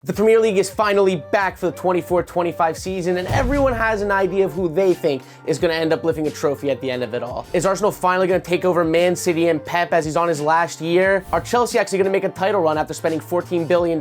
The Premier League is finally back for the 24-25 season, and everyone has an idea of who they think is going to end up lifting a trophy at the end of it all. Is Arsenal finally going to take over Man City and Pep as he's on his last year? Are Chelsea actually going to make a title run after spending $14 billion?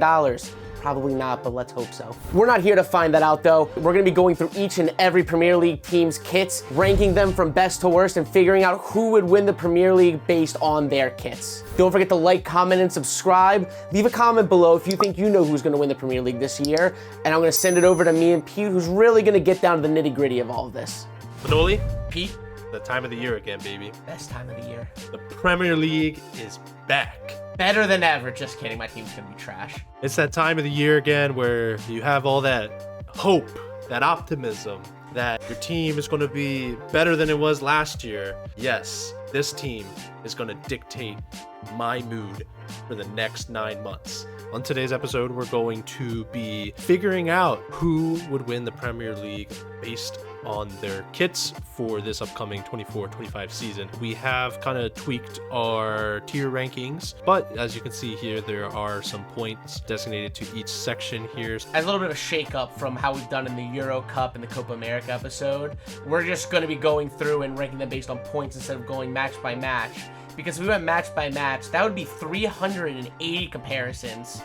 Probably not, but let's hope so. We're not here to find that out though. We're gonna be going through each and every Premier League team's kits, ranking them from best to worst, and figuring out who would win the Premier League based on their kits. Don't forget to like, comment, and subscribe. Leave a comment below if you think you know who's gonna win the Premier League this year, and I'm gonna send it over to me and Pete, who's really gonna get down to the nitty-gritty of all of this. Manoli, Pete? the time of the year again, baby. Best time of the year. The Premier League is back. Better than ever. Just kidding, my team's gonna be trash. It's that time of the year again where you have all that hope, that optimism, that your team is going to be better than it was last year. Yes, this team is going to dictate my mood for the next 9 months. On today's episode, we're going to be figuring out who would win the Premier League based on their kits for this upcoming 24-25 season. We have kind of tweaked our tier rankings, but as you can see here, there are some points designated to each section here. As a little bit of a shake-up from how we've done in the Euro Cup and the Copa America episode, we're just going to be going through and ranking them based on points instead of going match by match. Because if we went match by match, that would be 380 comparisons.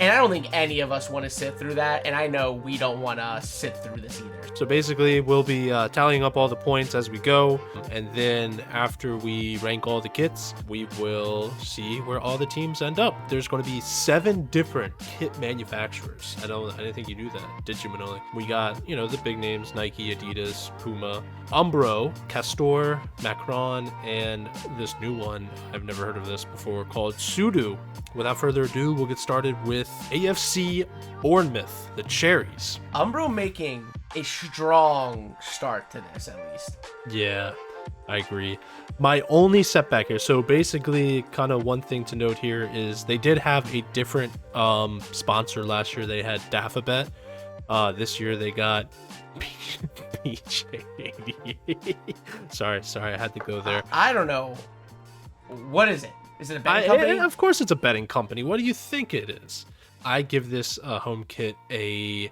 And I don't think any of us want to sit through that, and I know we don't want to sit through this either. So basically, we'll be tallying up all the points as we go, and then after we rank all the kits, we will see where all the teams end up. There's going to be 7 different kit manufacturers. I didn't think you knew that, did you, Manoli? We got, the big names, Nike, Adidas, Puma, Umbro, Castor, Macron, and this new one, I've never heard of this before, called Sudo. Without further ado, we'll get started with AFC Bournemouth, the Cherries. Umbro making a strong start to this, at least. Yeah, I agree. My only setback here, so basically kind of one thing to note here is they did have a different sponsor last year. They had Dafabet. This year they got BJ88. Sorry, I had to go there. I don't know. What is it? Is it a betting company? Of course it's a betting company. What do you think it is? I give this home kit a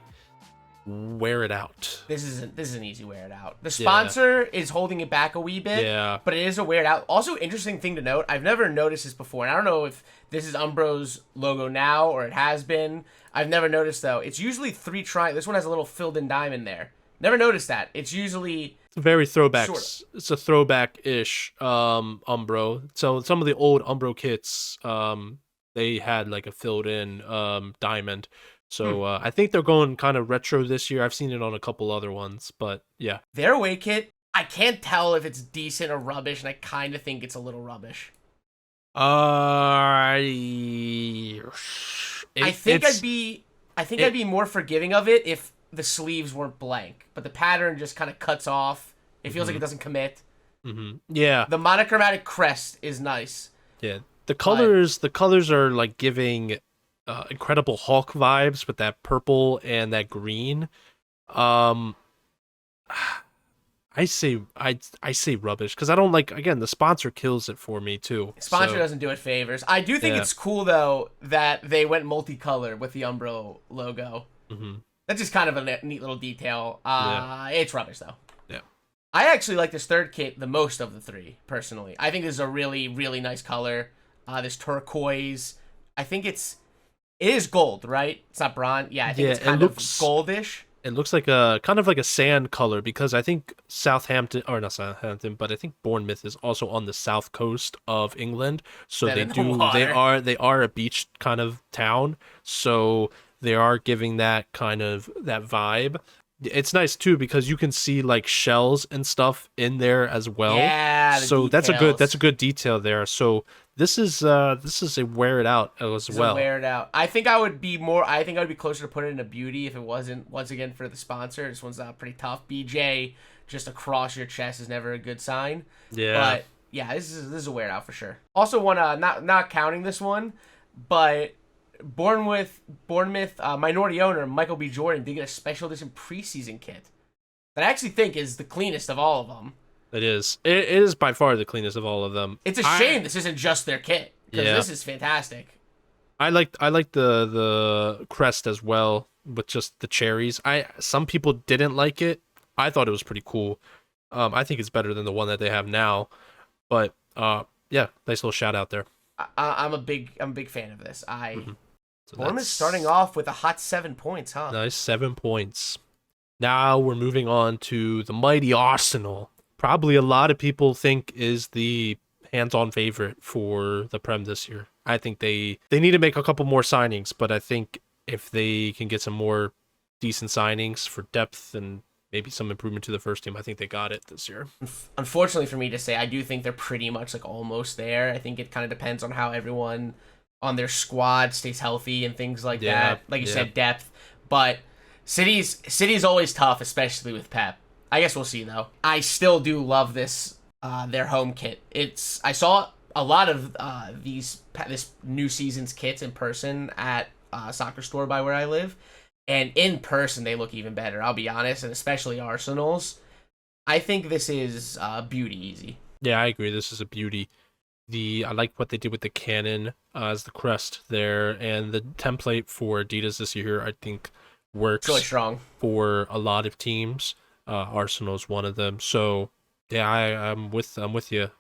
wear it out. This is an easy wear it out. The sponsor is holding it back a wee bit, but it is a wear it out. Also, interesting thing to note, I've never noticed this before, and I don't know if this is Umbro's logo now or it has been. I've never noticed, though. It's usually 3 triangles. This one has a little filled-in diamond there. Never noticed that. It's usually... very throwback. Sort of. It's a throwback-ish Umbro. So some of the old Umbro kits, they had like a filled-in diamond. So I think they're going kind of retro this year. I've seen it on a couple other ones, but yeah. Their away kit, I can't tell if it's decent or rubbish, and I kind of think it's a little rubbish. I think I'd be more forgiving of it if the sleeves weren't blank, but the pattern just kind of cuts off. It feels like it doesn't commit. Yeah. The monochromatic crest is nice. Yeah. The colors are like giving Incredible Hulk vibes with that purple and that green. I say rubbish because I don't like, again, the sponsor kills it for me too. Sponsor doesn't do it favors. I do think it's cool though that they went multicolored with the Umbro logo. That's just kind of a neat little detail. It's rubbish though. Yeah. I actually like this third kit the most of the 3, personally. I think this is a really, really nice color. This turquoise. I think it is gold, right? It's not bronze. Yeah, I think it's kind of goldish. It looks like a kind of like a sand color because I think not Southampton, but I think Bournemouth is also on the south coast of England. So they are a beach kind of town. So they are giving that kind of that vibe. It's nice too because you can see like shells and stuff in there as well. Yeah, so details. that's a good detail there. So this is a wear it out as well. Wear it out. I think I would be closer to putting it in a beauty if it wasn't, once again, for the sponsor. This one's pretty tough. BJ just across your chest is never a good sign. Yeah. But yeah, this is a wear it out for sure. Also want to not counting this one, but Bournemouth minority owner Michael B. Jordan did get a special edition preseason kit that I actually think is the cleanest of all of them. It is. It is by far the cleanest of all of them. It's a shame this isn't just their kit, because this is fantastic. I like the crest as well with just the cherries. Some people didn't like it. I thought it was pretty cool. I think it's better than the one that they have now. But yeah, nice little shout out there. I'm a big fan of this. Hmm. So Bournemouth that's starting off with a hot 7 points, huh? nice, 7 points. Now we're moving on to the mighty Arsenal. Probably a lot of people think is the hands-on favorite for the Prem this year. I think they need to make a couple more signings, but I think if they can get some more decent signings for depth and maybe some improvement to the first team, I think they got it this year. Unfortunately for me to say, I do think they're pretty much like almost there. I think it kind of depends on how everyone on their squad stays healthy and things like that. Like you said, depth. But City's always tough, especially with Pep. I guess we'll see though. I still do love this their home kit. I saw a lot of this new season's kits in person at a soccer store by where I live, and in person they look even better. I'll be honest, and especially Arsenal's. I think this is beauty easy. Yeah, I agree. This is a beauty. I like what they did with the cannon as the crest there, and the template for Adidas this year, I think, works It's really strong for a lot of teams. Arsenal's one of them. So yeah, I'm with you.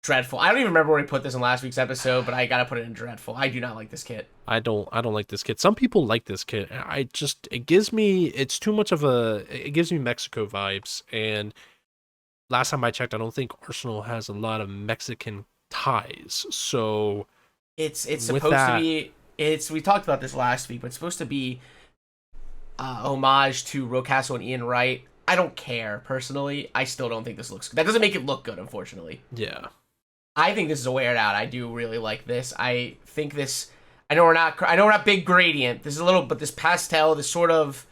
Dreadful. I don't even remember where we put this in last week's episode, but I gotta put it in dreadful. I do not like this kit. I don't like this kit. Some people like this kit. It's too much of it gives me Mexico vibes. And last time I checked, I don't think Arsenal has a lot of Mexican ties. So It's with supposed that, to be. We talked about this last week, but it's supposed to be homage to Rocastle and Ian Wright. I don't care personally. I still don't think this looks good. That doesn't make it look good, unfortunately. yeah. I think this is a wear it out. I do really like this. I think this. I know we're not big gradient. This is a little, but this pastel, this sort of.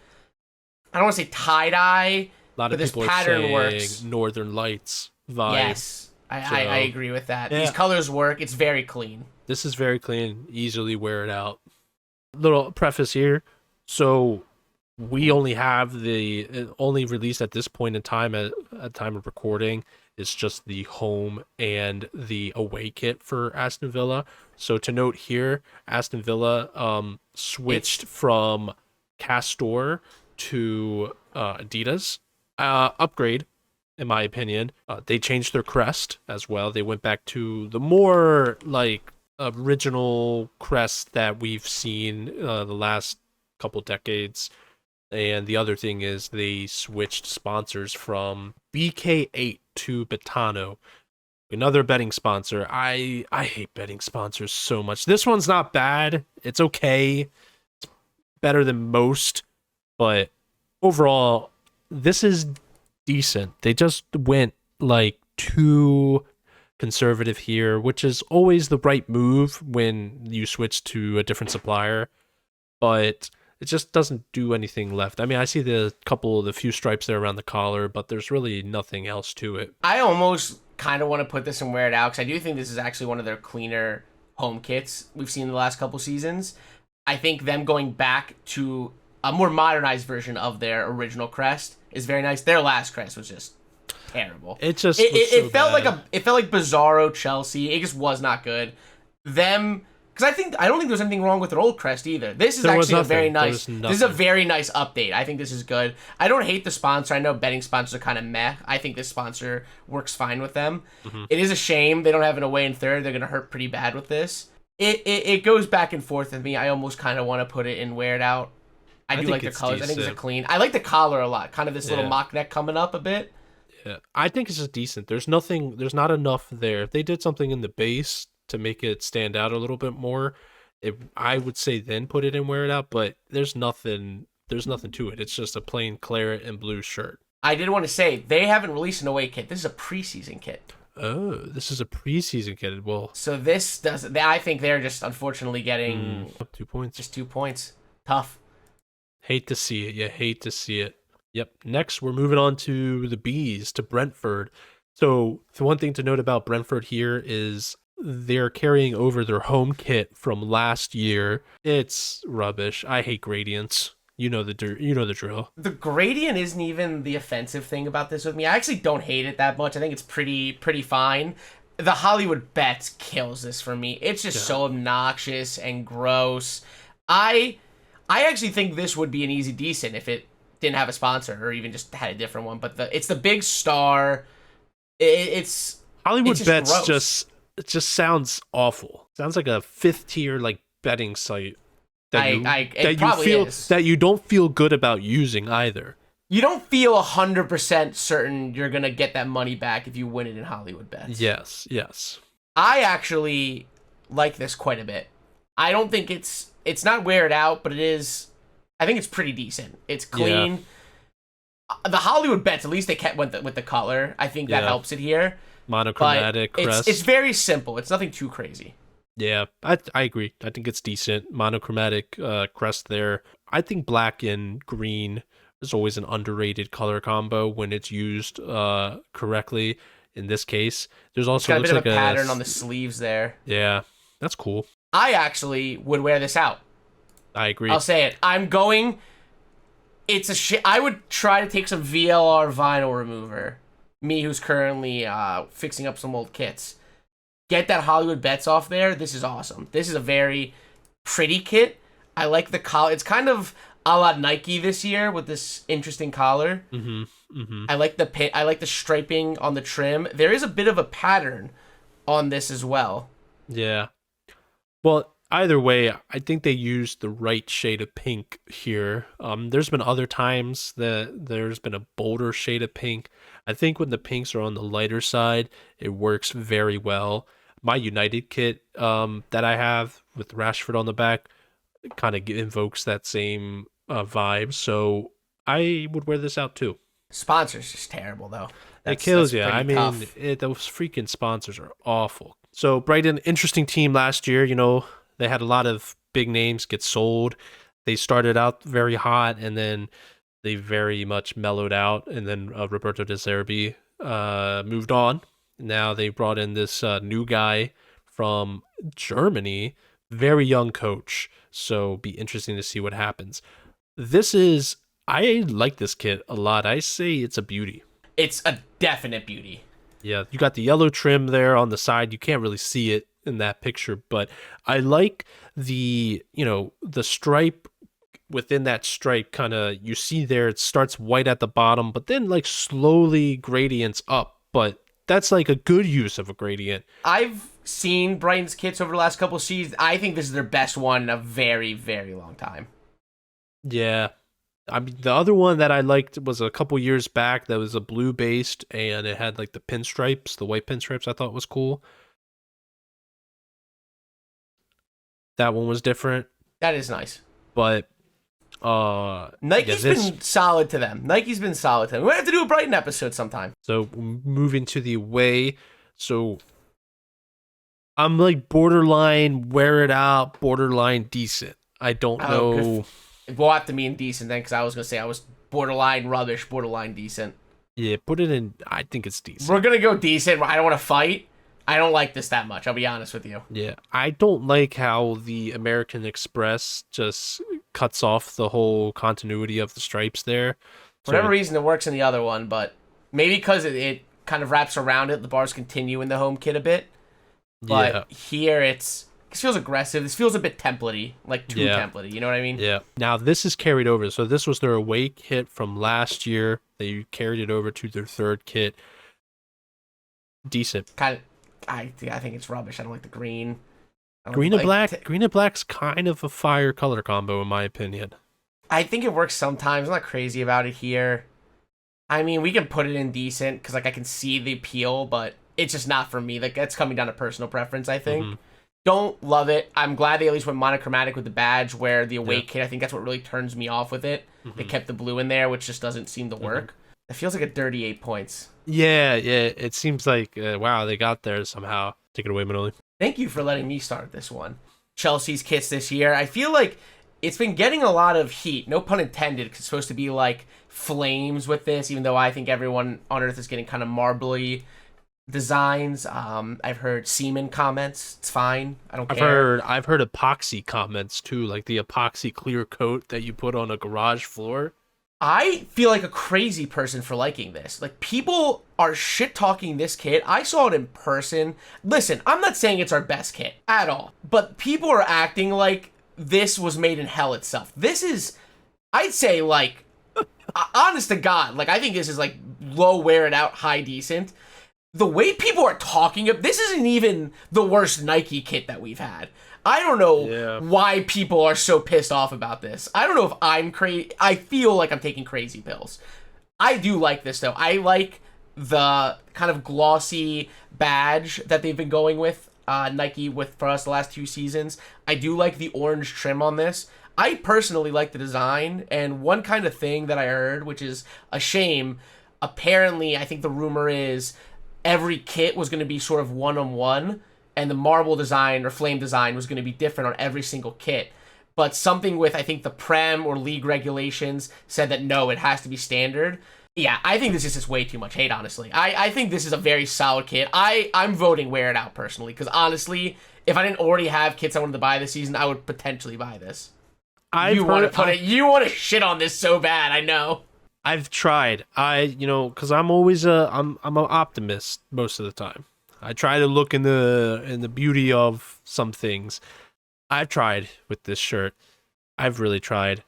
I don't want to say tie dye, A lot but of this people are pattern saying works. Northern Lights vibe. Yes, I agree with that. Yeah. These colors work. It's very clean. This is very clean, easily wear it out. Little preface here. So we only have only released at this point in time at time of recording is just the home and the away kit for Aston Villa. So to note here, Aston Villa switched from Castor to Adidas. Upgrade, in my opinion. They changed their crest as well. They went back to the more like original crest that we've seen the last couple decades. And the other thing is they switched sponsors from BK8 to Betano, another betting sponsor. I hate betting sponsors so much. This one's not bad. It's okay. It's better than most, but overall, this is decent. They just went like too conservative here, which is always the right move when you switch to a different supplier, but it just doesn't do anything left. I mean, I see the few stripes there around the collar, but there's really nothing else to it. I almost kind of want to put this and wear it out because I do think this is actually one of their cleaner home kits we've seen in the last couple seasons. I think them going back to a more modernized version of their original crest is very nice. Their last crest was just terrible. It just it felt like Bizarro Chelsea. It just was not good. Because I don't think there's anything wrong with their old crest either. This is actually a very nice. This is a very nice update. I think this is good. I don't hate the sponsor. I know betting sponsors are kind of meh. I think this sponsor works fine with them. Mm-hmm. It is a shame they don't have an away in third. They're gonna hurt pretty bad with this. It goes back and forth with me. I almost kind of want to put it and wear it out. I do like the colors. I think it's a clean. I like the collar a lot. Kind of this little mock neck coming up a bit. Yeah, I think it's just decent. There's not enough there. If they did something in the base to make it stand out a little bit more, I would say then put it and wear it out, but there's nothing to it. It's just a plain claret and blue shirt. I did want to say they haven't released an away kit. This is a preseason kit. Oh, this is a preseason kit. Well, so this doesn't. I think they're just unfortunately getting 2 points. Just 2 points. Tough. Hate to see it. Yeah, hate to see it. Yep. Next, we're moving on to the Bees, to Brentford. So the one thing to note about Brentford here is they're carrying over their home kit from last year. It's rubbish. I hate gradients. You know the drill. The gradient isn't even the offensive thing about this with me. I actually don't hate it that much. I think it's pretty fine. the Hollywood Bets kills this for me. It's just so obnoxious and gross. I actually think this would be an easy decent if it didn't have a sponsor or even just had a different one. But it's the big star. It's Hollywood it's Bets gross. just sounds awful. Sounds like a 5th tier like betting site that you don't feel good about using either. You don't feel 100% certain you're gonna get that money back if you win it in Hollywood Bets. Yes. I actually like this quite a bit. I don't think it's not wear it out, but it is. I think it's pretty decent. It's clean. Yeah. The Hollywood Bets, at least they kept with the color. I think that helps it here. Monochromatic crest. It's very simple. It's nothing too crazy. Yeah, I agree. I think it's decent. Monochromatic crest there. I think black and green is always an underrated color combo when it's used correctly. In this case, there's also got a bit of a pattern on the sleeves there. Yeah, that's cool. I actually would wear this out. I agree. I'll say it. It's a shit. I would try to take some VLR vinyl remover. Me, who's currently fixing up some old kits. Get that Hollywood Bets off there. This is awesome. This is a very pretty kit. I like the collar. It's kind of a la Nike this year with this interesting collar. I like the striping on the trim. There is a bit of a pattern on this as well. Yeah. Well, either way, I think they used the right shade of pink here. There's been other times that there's been a bolder shade of pink. I think when the pinks are on the lighter side, it works very well. My United kit that I have with Rashford on the back kind of invokes that same vibe. So I would wear this out too. Sponsor's just terrible though. It kills you. I mean, tough. Those freaking sponsors are awful. So Brighton, interesting team last year. They had a lot of big names get sold. They started out very hot, and then they very much mellowed out. And then Roberto De Zerbi moved on. Now they brought in this new guy from Germany, very young coach. So be interesting to see what happens. I like this kit a lot. I say it's a beauty. It's a definite beauty. Yeah, you got the yellow trim there on the side. You can't really see it in that picture, but I like the stripe within that stripe kind of, you see there, it starts white at the bottom, but then like slowly gradients up, but that's like a good use of a gradient. I've seen Brighton's kits over the last couple of seasons. I think this is their best one in a very, very long time. Yeah. I mean, the other one that I liked was a couple years back that was a blue based and it had like the pinstripes, the white pinstripes I thought was cool. That one was different. That is nice. But Nike's been solid to them. We might have to do a Brighton episode sometime. So moving to the away. So I'm like borderline wear it out, borderline decent. I don't know. We'll have to be indecent then, because I was going to say I was borderline rubbish, borderline decent. Yeah, put it in. I think it's decent. We're going to go decent. I don't want to fight. I don't like this that much. I'll be honest with you. Yeah, I don't like how the American Express just cuts off the whole continuity of the stripes there. For whatever reason, it works in the other one, but maybe because it kind of wraps around it, the bars continue in the home kit a bit. But here this feels aggressive. This feels a bit template-y, like too template-y. You know what I mean? Yeah. Now, this is carried over. So this was their away kit from last year. They carried it over to their third kit. Decent. I think it's rubbish. I don't like the green. Green and black's kind of a fire color combo, in my opinion. I think it works sometimes. I'm not crazy about it here. I mean, we can put it in decent because I can see the appeal, but it's just not for me. That's coming down to personal preference, I think. Mm-hmm. Don't love it. I'm glad they at least went monochromatic with the badge, where the away kit, I think that's what really turns me off with it. Mm-hmm. They kept the blue in there, which just doesn't seem to work. It feels like a dirty 8 points. Yeah. It seems like, wow, they got there somehow. Take it away, Manoli. Thank you for letting me start this one. Chelsea's kits this year. I feel like it's been getting a lot of heat. No pun intended, because it's supposed to be like flames with this, even though I think everyone on Earth is getting kind of marbly designs. I've heard semen comments. It's fine. I don't care. I've heard epoxy comments too, like the epoxy clear coat that you put on a garage floor. I feel like a crazy person for liking this. Like, people are shit talking this kit. I saw it in person. Listen, I'm not saying it's our best kit at all, but people are acting like this was made in hell itself. This is, I'd say, like, honest to God, like, I think this is like low wear it out, high decent. The way people are talking of this isn't even the worst Nike kit that we've had. I don't know why people are so pissed off about this. I don't know if I'm crazy. I feel like I'm taking crazy pills. I do like this, though. I like the kind of glossy badge that they've been going with, Nike, for us the last 2 seasons. I do like the orange trim on this. I personally like the design, and one kind of thing that I heard, which is a shame, apparently, I think the rumor is every kit was going to be sort of one-on-one, and the marble design or flame design was going to be different on every single kit. But something with, I think, the Prem or league regulations said that no, it has to be standard. Yeah, I think this is just way too much hate, honestly. I think this is a very solid kit. I'm voting wear it out, personally, because honestly, if I didn't already have kits I wanted to buy this season, I would potentially buy this. You want to shit on this so bad, I know. I've tried. Because I'm always I'm an optimist most of the time. I try to look in the beauty of some things. I've tried with this shirt. I've really tried.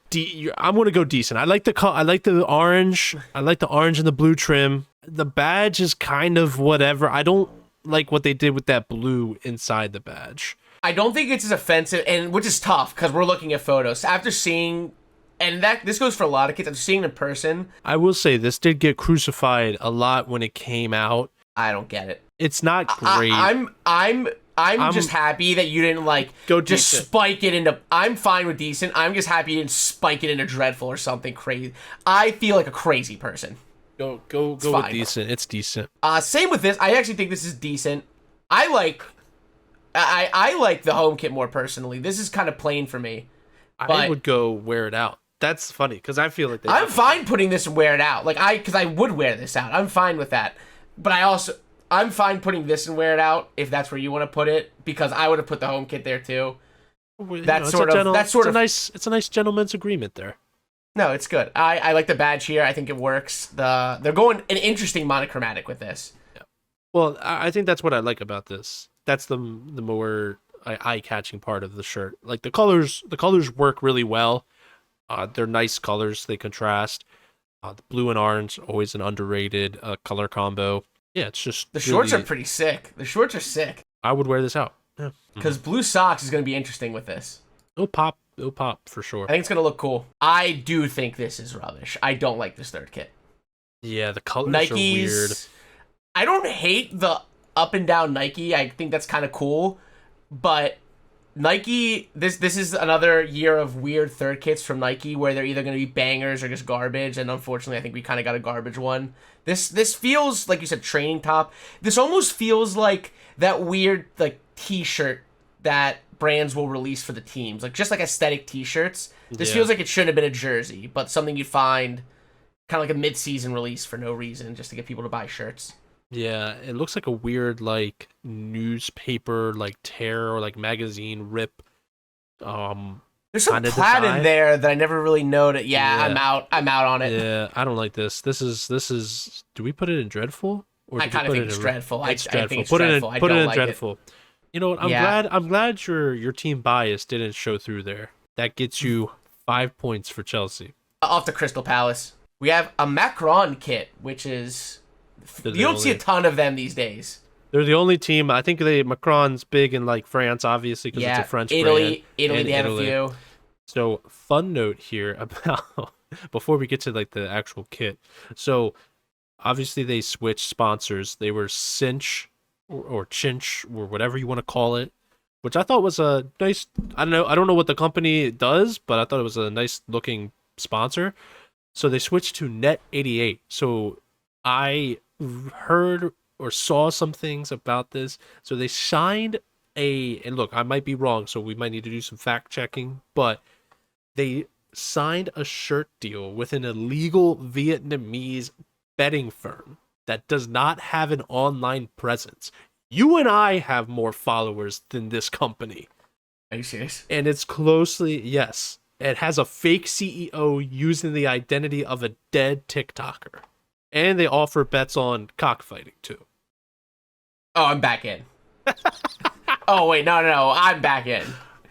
I'm gonna go decent. I like the orange. I like the orange and the blue trim. The badge is kind of whatever. I don't like what they did with that blue inside the badge. I don't think it's as offensive, and which is tough because we're looking at photos after seeing. And this goes for a lot of kids. After seeing it in person, I will say this did get crucified a lot when it came out. I don't get it. It's not great. I'm just happy that you didn't go just decent. spike it into. I'm fine with decent. I'm just happy you didn't spike it into dreadful or something crazy. I feel like a crazy person. Go with decent. It's decent. Same with this. I actually think this is decent. I like the home kit more personally. This is kind of plain for me. I would go wear it out. That's funny because I feel like I'm fine putting this and wear it out. Because I would wear this out. I'm fine with that. But I'm fine putting this and wear it out if that's where you want to put it, because I would have put the home kit there too. It's a nice gentleman's agreement there. No, it's good. I like the badge here. I think it works. They're going an interesting monochromatic with this. Yeah. Well, I think that's what I like about this. That's the more eye-catching part of the shirt. Like the colors work really well. They're nice colors. They contrast. The blue and orange, always an underrated color combo. Yeah, it's just the shorts are pretty sick. The shorts are sick. I would wear this out. Yeah, because blue socks is going to be interesting with this. It'll pop for sure. I think it's going to look cool. I do think this is rubbish. I don't like this third kit. Yeah, the colors are weird. I don't hate the up and down Nike. I think that's kind of cool, but Nike, this is another year of weird third kits from Nike where they're either going to be bangers or just garbage, and unfortunately I think we kind of got a garbage one. This feels, like you said, training top. This almost feels like that weird t-shirt that brands will release for the teams, just like aesthetic t-shirts. This feels like it shouldn't have been a jersey, but something you'd find kind of like a mid-season release for no reason, just to get people to buy shirts. Yeah, it looks like a weird newspaper tear or magazine rip. There's some plaid in there that I never really noted. Yeah, I'm out on it. Yeah, I don't like this. This is. Do we put it in dreadful? Or I kind of think it's dreadful. It's dreadful. I think it's dreadful. Put it in dreadful. You know what? I'm glad your team bias didn't show through there. That gets you 5 points for Chelsea. Off to Crystal Palace. We have a Macron kit, which is you don't see a ton of them these days. They're the only team. I think Macron's big in France, obviously, because it's a French brand. Italy, they have a few. So, fun note here about before we get to the actual kit. So, obviously, they switched sponsors. They were Cinch or Chinch or whatever you want to call it, which I thought was a nice. I don't know what the company does, but I thought it was a nice looking sponsor. So they switched to Net 88. So I heard or saw some things about this. So they signed and look, I might be wrong, so we might need to do some fact checking, but they signed a shirt deal with an illegal Vietnamese betting firm that does not have an online presence. You and I have more followers than this company. Are you serious? And it's closely, yes. It has a fake CEO using the identity of a dead TikToker. And they offer bets on cockfighting, too. Oh, I'm back in. Oh, wait, no, I'm back in.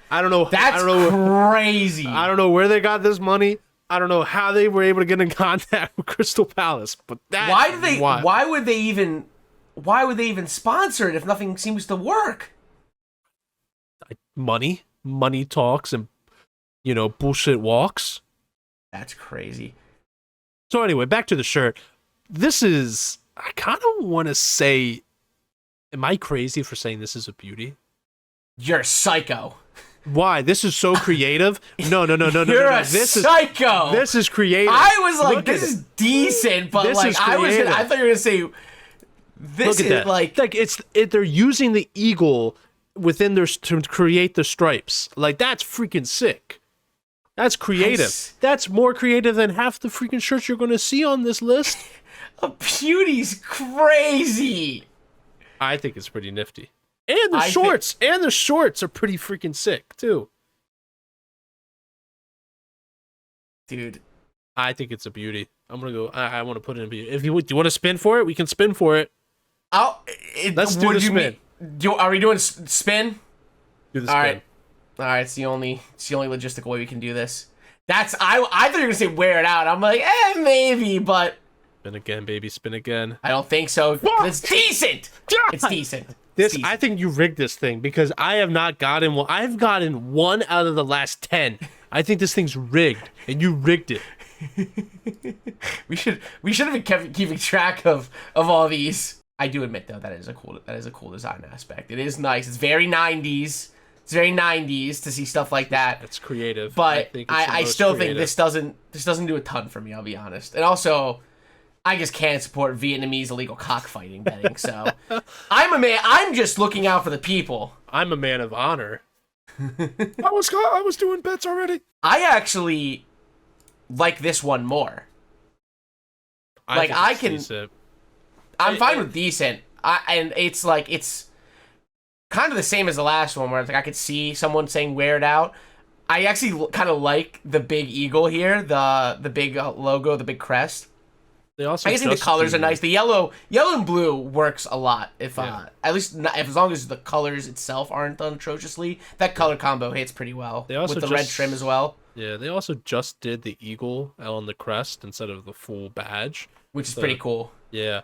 I don't know. That's crazy. I don't know where they got this money. I don't know how they were able to get in contact with Crystal Palace, but why would they even sponsor it if nothing seems to work? Money talks, and bullshit walks. That's crazy. So anyway, back to the shirt. I kind of want to say, am I crazy for saying this is a beauty? You're a psycho. Why? This is so creative. No. You're a psycho. This is creative. I was like, this is decent, but I thought you were gonna say this is like they're using the eagle within to create the stripes. Like, that's freaking sick. That's creative. That's more creative than half the freaking shirts you're gonna see on this list. A beauty's crazy. I think it's pretty nifty. And the shorts are pretty freaking sick too. Dude, I think it's a beauty. I'm gonna go. I want to put it in beauty. Do you want to spin for it? We can spin for it. Let's do the spin. Are we doing spin? Do the spin. All right. It's the only logistical way we can do this. I thought you were gonna say wear it out. I'm like, maybe, but spin again, baby. Spin again. I don't think so. It's decent. It's decent. I think you rigged this thing because I have not gotten one. I've gotten 1 out of the last 10. I think this thing's rigged, and you rigged it. we should have been keeping track of all these. I do admit though that is a cool design aspect. It is nice. It's very 90s. It's very 90s to see stuff like that. It's creative, but I still think this doesn't do a ton for me. I'll be honest, and also, I just can't support Vietnamese illegal cockfighting betting, so I'm a man. I'm just looking out for the people. I'm a man of honor. I was doing bets already. I actually like this one more. I'm fine with decent. And it's like it's kind of the same as the last one, where it's like I could see someone saying wear it out. I actually kind of like the big eagle here, the big logo, the big crest. I think the colors are nice. The yellow and blue works a lot. As long as the colors itself aren't done atrociously, that color combo hits pretty well. With the red trim as well. Yeah, they also just did the eagle on the crest instead of the full badge, which is pretty cool. Yeah,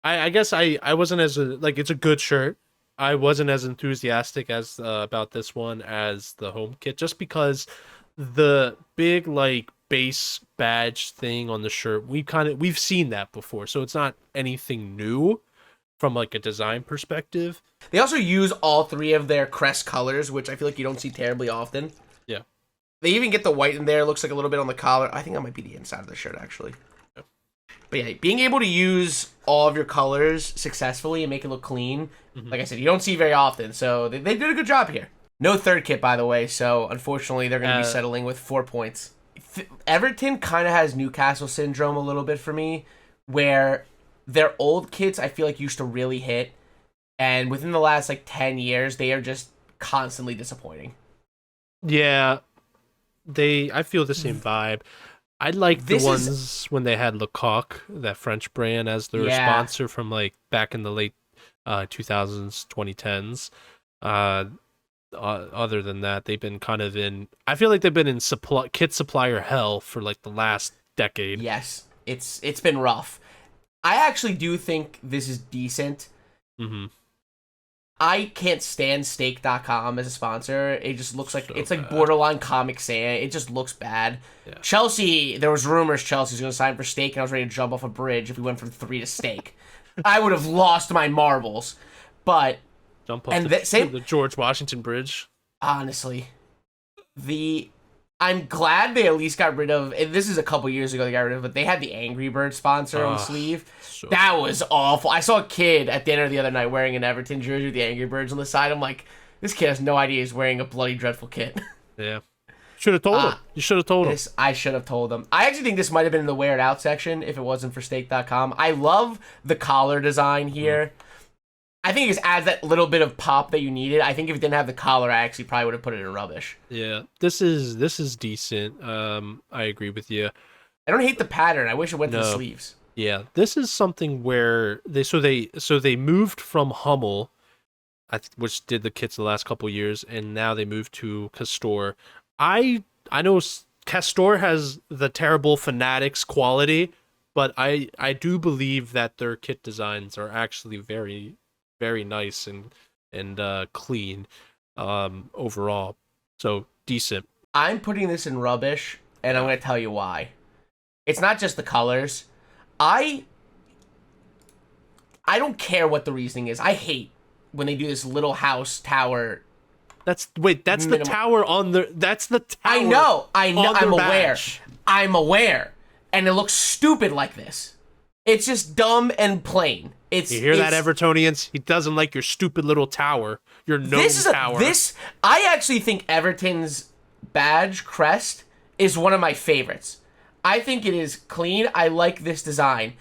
I guess I wasn't as it's a good shirt. I wasn't as enthusiastic as about this one as the home kit, just because the big base badge thing on the shirt, we've seen that before, so it's not anything new from a design perspective. They also use all 3 of their crest colors, which I feel like you don't see terribly often. Yeah, they even get the white in there. Looks like a little bit on the collar. I think that might be the inside of the shirt actually. Yeah. But yeah, being able to use all of your colors successfully and make it look clean, like I said, you don't see very often, so they did a good job here. No third kit, by the way, so unfortunately they're going to be settling with 4 points. Everton kind of has Newcastle syndrome a little bit for me, where their old kits I feel like used to really hit, and within the last 10 years they are just constantly disappointing. Yeah, I feel the same vibe. I like the ones when they had Lecoq, that French brand, as their sponsor from back in the late 2000s, 2010s. Other than that, they've been kind of I feel like they've been in kit supplier hell for the last decade. Yes, it's been rough. I actually do think this is decent. Mm-hmm. I can't stand Stake.com as a sponsor. It just looks like it's bad. Borderline Comic Sans. It just looks bad. Yeah. Chelsea, there was rumors Chelsea was going to sign for Stake, and I was ready to jump off a bridge if we went from 3 to Stake. I would have lost my marbles. But jump off the George Washington Bridge. Honestly, I'm glad they at least got rid of, and this is a couple years ago they got rid of, but they had the Angry Bird sponsor on the sleeve. That was awful. I saw a kid at dinner the other night wearing an Everton jersey with the Angry Birds on the side. I'm like, this kid has no idea he's wearing a bloody dreadful kit. Yeah. Should have told him. You should have told him. I should have told him. I actually think this might have been in the wear it out section if it wasn't for Stake.com. I love the collar design here. I think it just adds that little bit of pop that you needed. I think if it didn't have the collar, I actually probably would have put it in rubbish. Yeah, this is decent. I agree with you. I don't hate the pattern. I wish it went to the sleeves. Yeah, this is something where they moved from Hummel, which did the kits the last couple years, and now they moved to Castor. I know Castor has the terrible Fanatics quality, but I do believe that their kit designs are actually very, very nice and clean overall. So decent. I'm putting this in rubbish, and I'm going to tell you why. It's not just the colors. I don't care what the reasoning is. I hate when they do this little house tower. That's the tower on the. That's the tower. I know. I'm aware. I'm aware, and it looks stupid like this. It's just dumb and plain. You hear that, Evertonians? He doesn't like your stupid little tower. Your gnome tower. I actually think Everton's badge crest is one of my favorites. I think it is clean. I like this design.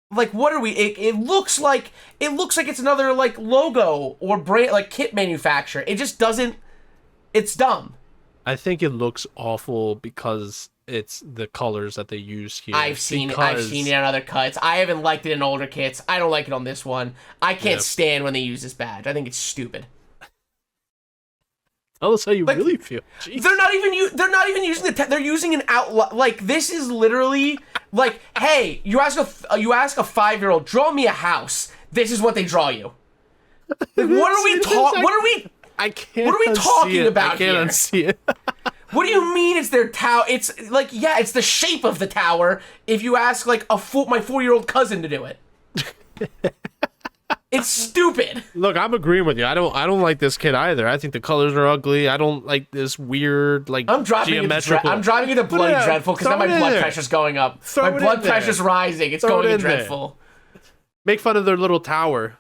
Like, what are we? It looks like it's another like logo or brand, like kit manufacturer. It just doesn't. It's dumb. I think it looks awful because it's the colors that they use here. I've seen it on other cuts. I haven't liked it in older kits. I don't like it on this one. I can't stand when they use this badge. I think it's stupid. Tell us how you really feel. Jeez. They're not even using they're using an outline. Like, this is literally like, hey, you ask a 5-year-old, draw me a house. This is what they draw you. Like, what are we talking about here? I can't unsee it. What do you mean it's their tower? It's like, yeah, it's the shape of the tower. If you ask like my 4-year-old cousin to do it. It's stupid. Look, I'm agreeing with you. I don't like this kit either. I think the colors are ugly. I don't like this weird geometrical. I'm driving it to bloody dreadful because now my blood pressure's going up. My blood pressure's rising. It's going to dreadful. Make fun of their little tower.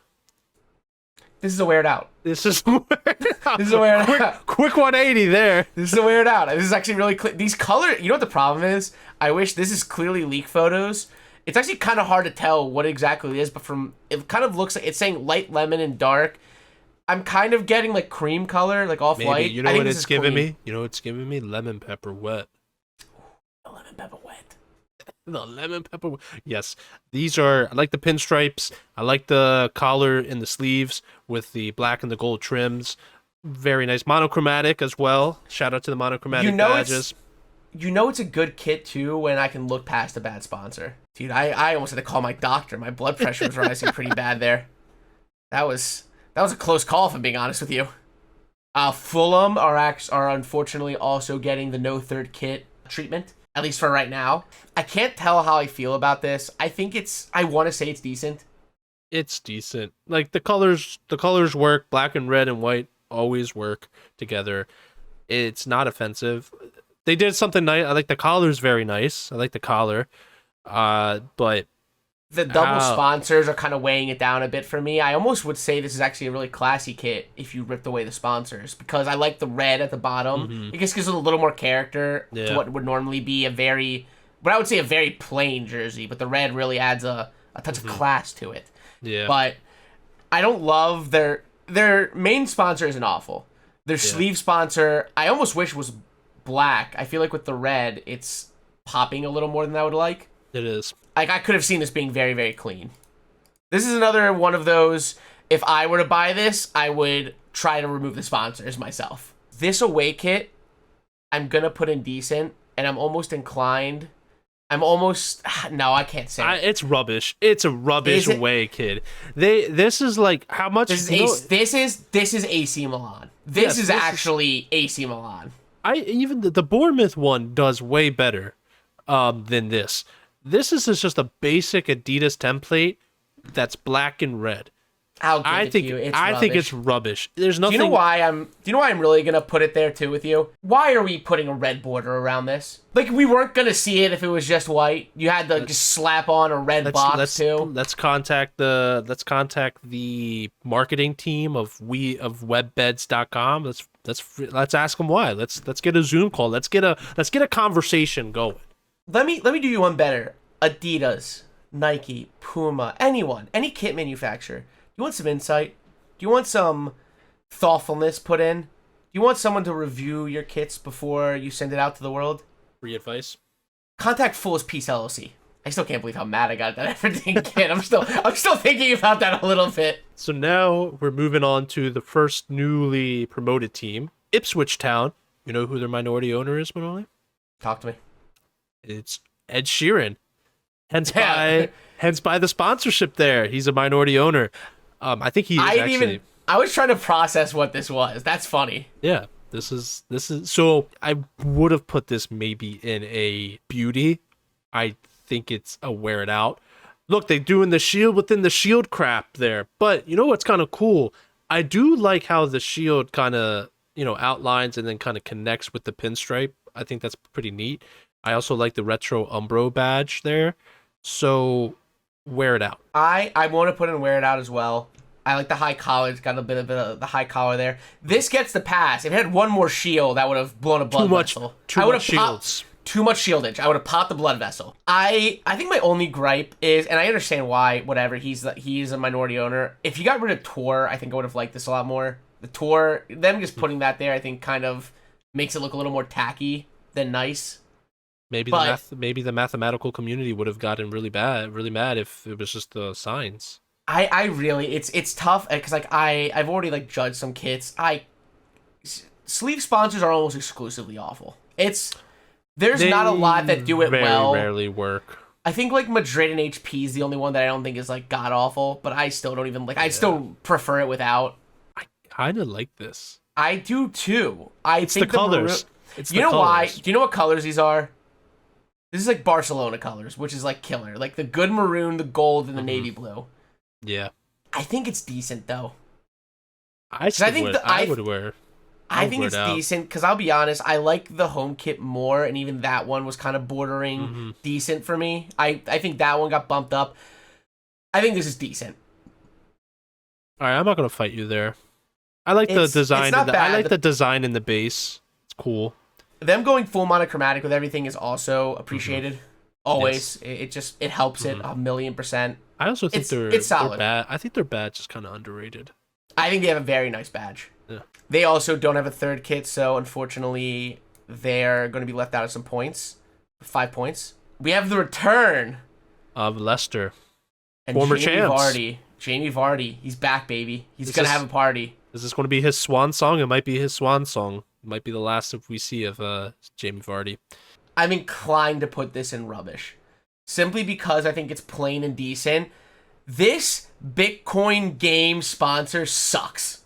This is a weird out. This is a weird out. Quick 180 there. This is a weird out. This is actually really clear. These colors, you know what the problem is? I wish this is clearly leak photos. It's actually kind of hard to tell what exactly it is, but it kind of looks like it's saying light lemon and dark. I'm kind of getting like cream color, like off-white. You know what it's giving me? You know what it's giving me? Lemon pepper wet. The lemon pepper wet. The lemon pepper. Yes, these are. I like the pinstripes. I like the collar in the sleeves with the black and the gold trims. Very nice, monochromatic as well. Shout out to the monochromatic badges. You know it's a good kit too when I can look past a bad sponsor. Dude, I almost had to call my doctor. My blood pressure was rising pretty bad there. That was a close call, if I'm being honest with you. Fulham are unfortunately also getting the no third kit treatment, at least for right now. I can't tell how I feel about this. I want to say it's decent. It's decent. Like the colors work. Black and red and white always work together. It's not offensive. They did something nice. I like the collar's very nice. I like the collar. But the double sponsors are kind of weighing it down a bit for me. I almost would say this is actually a really classy kit if you ripped away the sponsors, because I like the red at the bottom. Mm-hmm. It just gives it a little more character to what would normally be a very plain jersey, but the red really adds a touch of class to it. Yeah. But I don't love their main sponsor isn't awful. Their sleeve sponsor, I almost wish was black. I feel like with the red, it's popping a little more than I would like. It is. Like, I could have seen this being very, very clean. This is another one of those, if I were to buy this, I would try to remove the sponsors myself. This away kit, I'm going to put in decent, and I'm almost inclined. No, I can't say it. It's rubbish. It's a rubbish away kit. This is like, how much? This is AC Milan. This is actually AC Milan. Even the Bournemouth one does way better than this. This is just a basic Adidas template that's black and red. I think it's rubbish. There's nothing. Do you know why I'm really gonna put it there too with you? Why are we putting a red border around this? Like, we weren't gonna see it if it was just white. You had to just slap on a red box too. Let's contact the marketing team of webbeds.com. Let's ask them why. Let's get a Zoom call. Let's get a conversation going. Let me do you one better. Adidas, Nike, Puma, any kit manufacturer. you want some insight? Do you want some thoughtfulness put in? Do you want someone to review your kits before you send it out to the world? Free advice. Contact Fool's Peace LLC. I still can't believe how mad I got at that Everton kit. I'm still thinking about that a little bit. So now we're moving on to the first newly promoted team, Ipswich Town. You know who their minority owner is, Manoli? Talk to me. It's Ed Sheeran. Hence by the sponsorship there. He's a minority owner. I think he is I was trying to process what this was. That's funny. Yeah. This is so I would have put this maybe in a beauty. I think it's a wear it out. Look, they're doing the shield within the shield crap there. But you know what's kind of cool? I do like how the shield kind of, outlines and then kind of connects with the pinstripe. I think that's pretty neat. I also like the retro Umbro badge there. So wear it out. I want to put in wear it out as well. I like the high collar. It's got a bit of the high collar there. This gets the pass. If it had one more shield, that would have blown a blood vessel. Too much shields. Too much shieldage. I would have popped the blood vessel. I think my only gripe is, and I understand why, whatever, he's a minority owner. If you got rid of Tor, I think I would have liked this a lot more. The Tor, them just putting that there, I think kind of makes it look a little more tacky than nice. Maybe the mathematical community would have gotten really mad if it was just the signs. I really, it's tough because like I've already like judged some kits. Sleeve sponsors are almost exclusively awful. There's not a lot that do it well. Rarely work. I think like Madrid and HP is the only one that I don't think is like god awful, but I still don't even like. I still prefer it without. I kind of like this. I do too. It's the colors. You know why? Do you know what colors these are? This is like Barcelona colors, which is like killer. Like the good maroon, the gold, and the navy blue. Yeah. I think it's decent though. I would wear. I think it's decent because I'll be honest, I like the home kit more, and even that one was kind of bordering decent for me. I think that one got bumped up. I think this is decent. All right, I'm not gonna fight you there. I like the design. I like the design in the base. It's cool. Them going full monochromatic with everything is also appreciated. Always, yes. It helps it 1,000,000%. I also think it's solid. Bad. I think their badge is kind of underrated. I think they have a very nice badge. Yeah. They also don't have a third kit, so unfortunately, they're going to be left out of some points. 5 points. We have the return of Leicester, and former champs. Jamie Vardy, he's back, baby. He's going to have a party. Is this going to be his swan song? It might be his swan song. It might be the last we see of Jamie Vardy. I'm inclined to put this in rubbish, simply because I think it's plain and decent. This Bitcoin game sponsor sucks.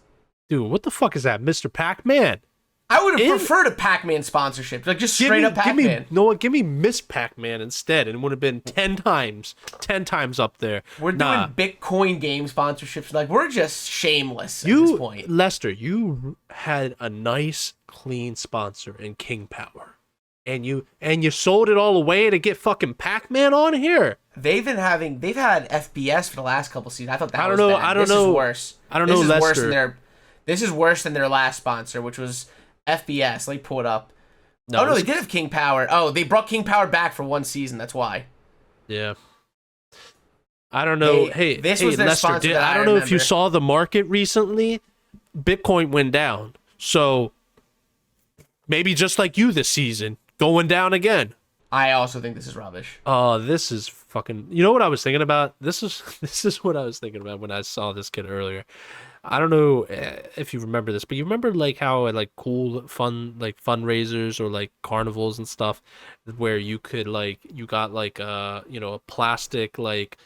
Dude, what the fuck is that, Mr. Pac-Man? I would have preferred a Pac-Man sponsorship, like just straight up Pac-Man. Give me Miss Pac-Man instead, and it would have been 10 times up there. We're doing Bitcoin game sponsorships, like we're just shameless at this point. Lester, you had a nice, clean sponsor in King Power, and you sold it all away to get fucking Pac-Man on here. They've had FBS for the last couple seasons. I thought that was bad. I don't know. This is worse. I don't know, Lester. This is worse than their last sponsor, which was FBS. Let me pull it up. No, they did have King Power. Oh, they brought King Power back for one season. That's why. Yeah. I don't know. This was their Lester, sponsor. I don't know if you saw the market recently. Bitcoin went down. So maybe just like you this season, going down again. I also think this is rubbish. Oh, this is fucking... You know what I was thinking about? This is what I was thinking about when I saw this kid earlier. I don't know if you remember this, but you remember like how like cool fun like fundraisers or like carnivals and stuff where you could like you got like a plastic like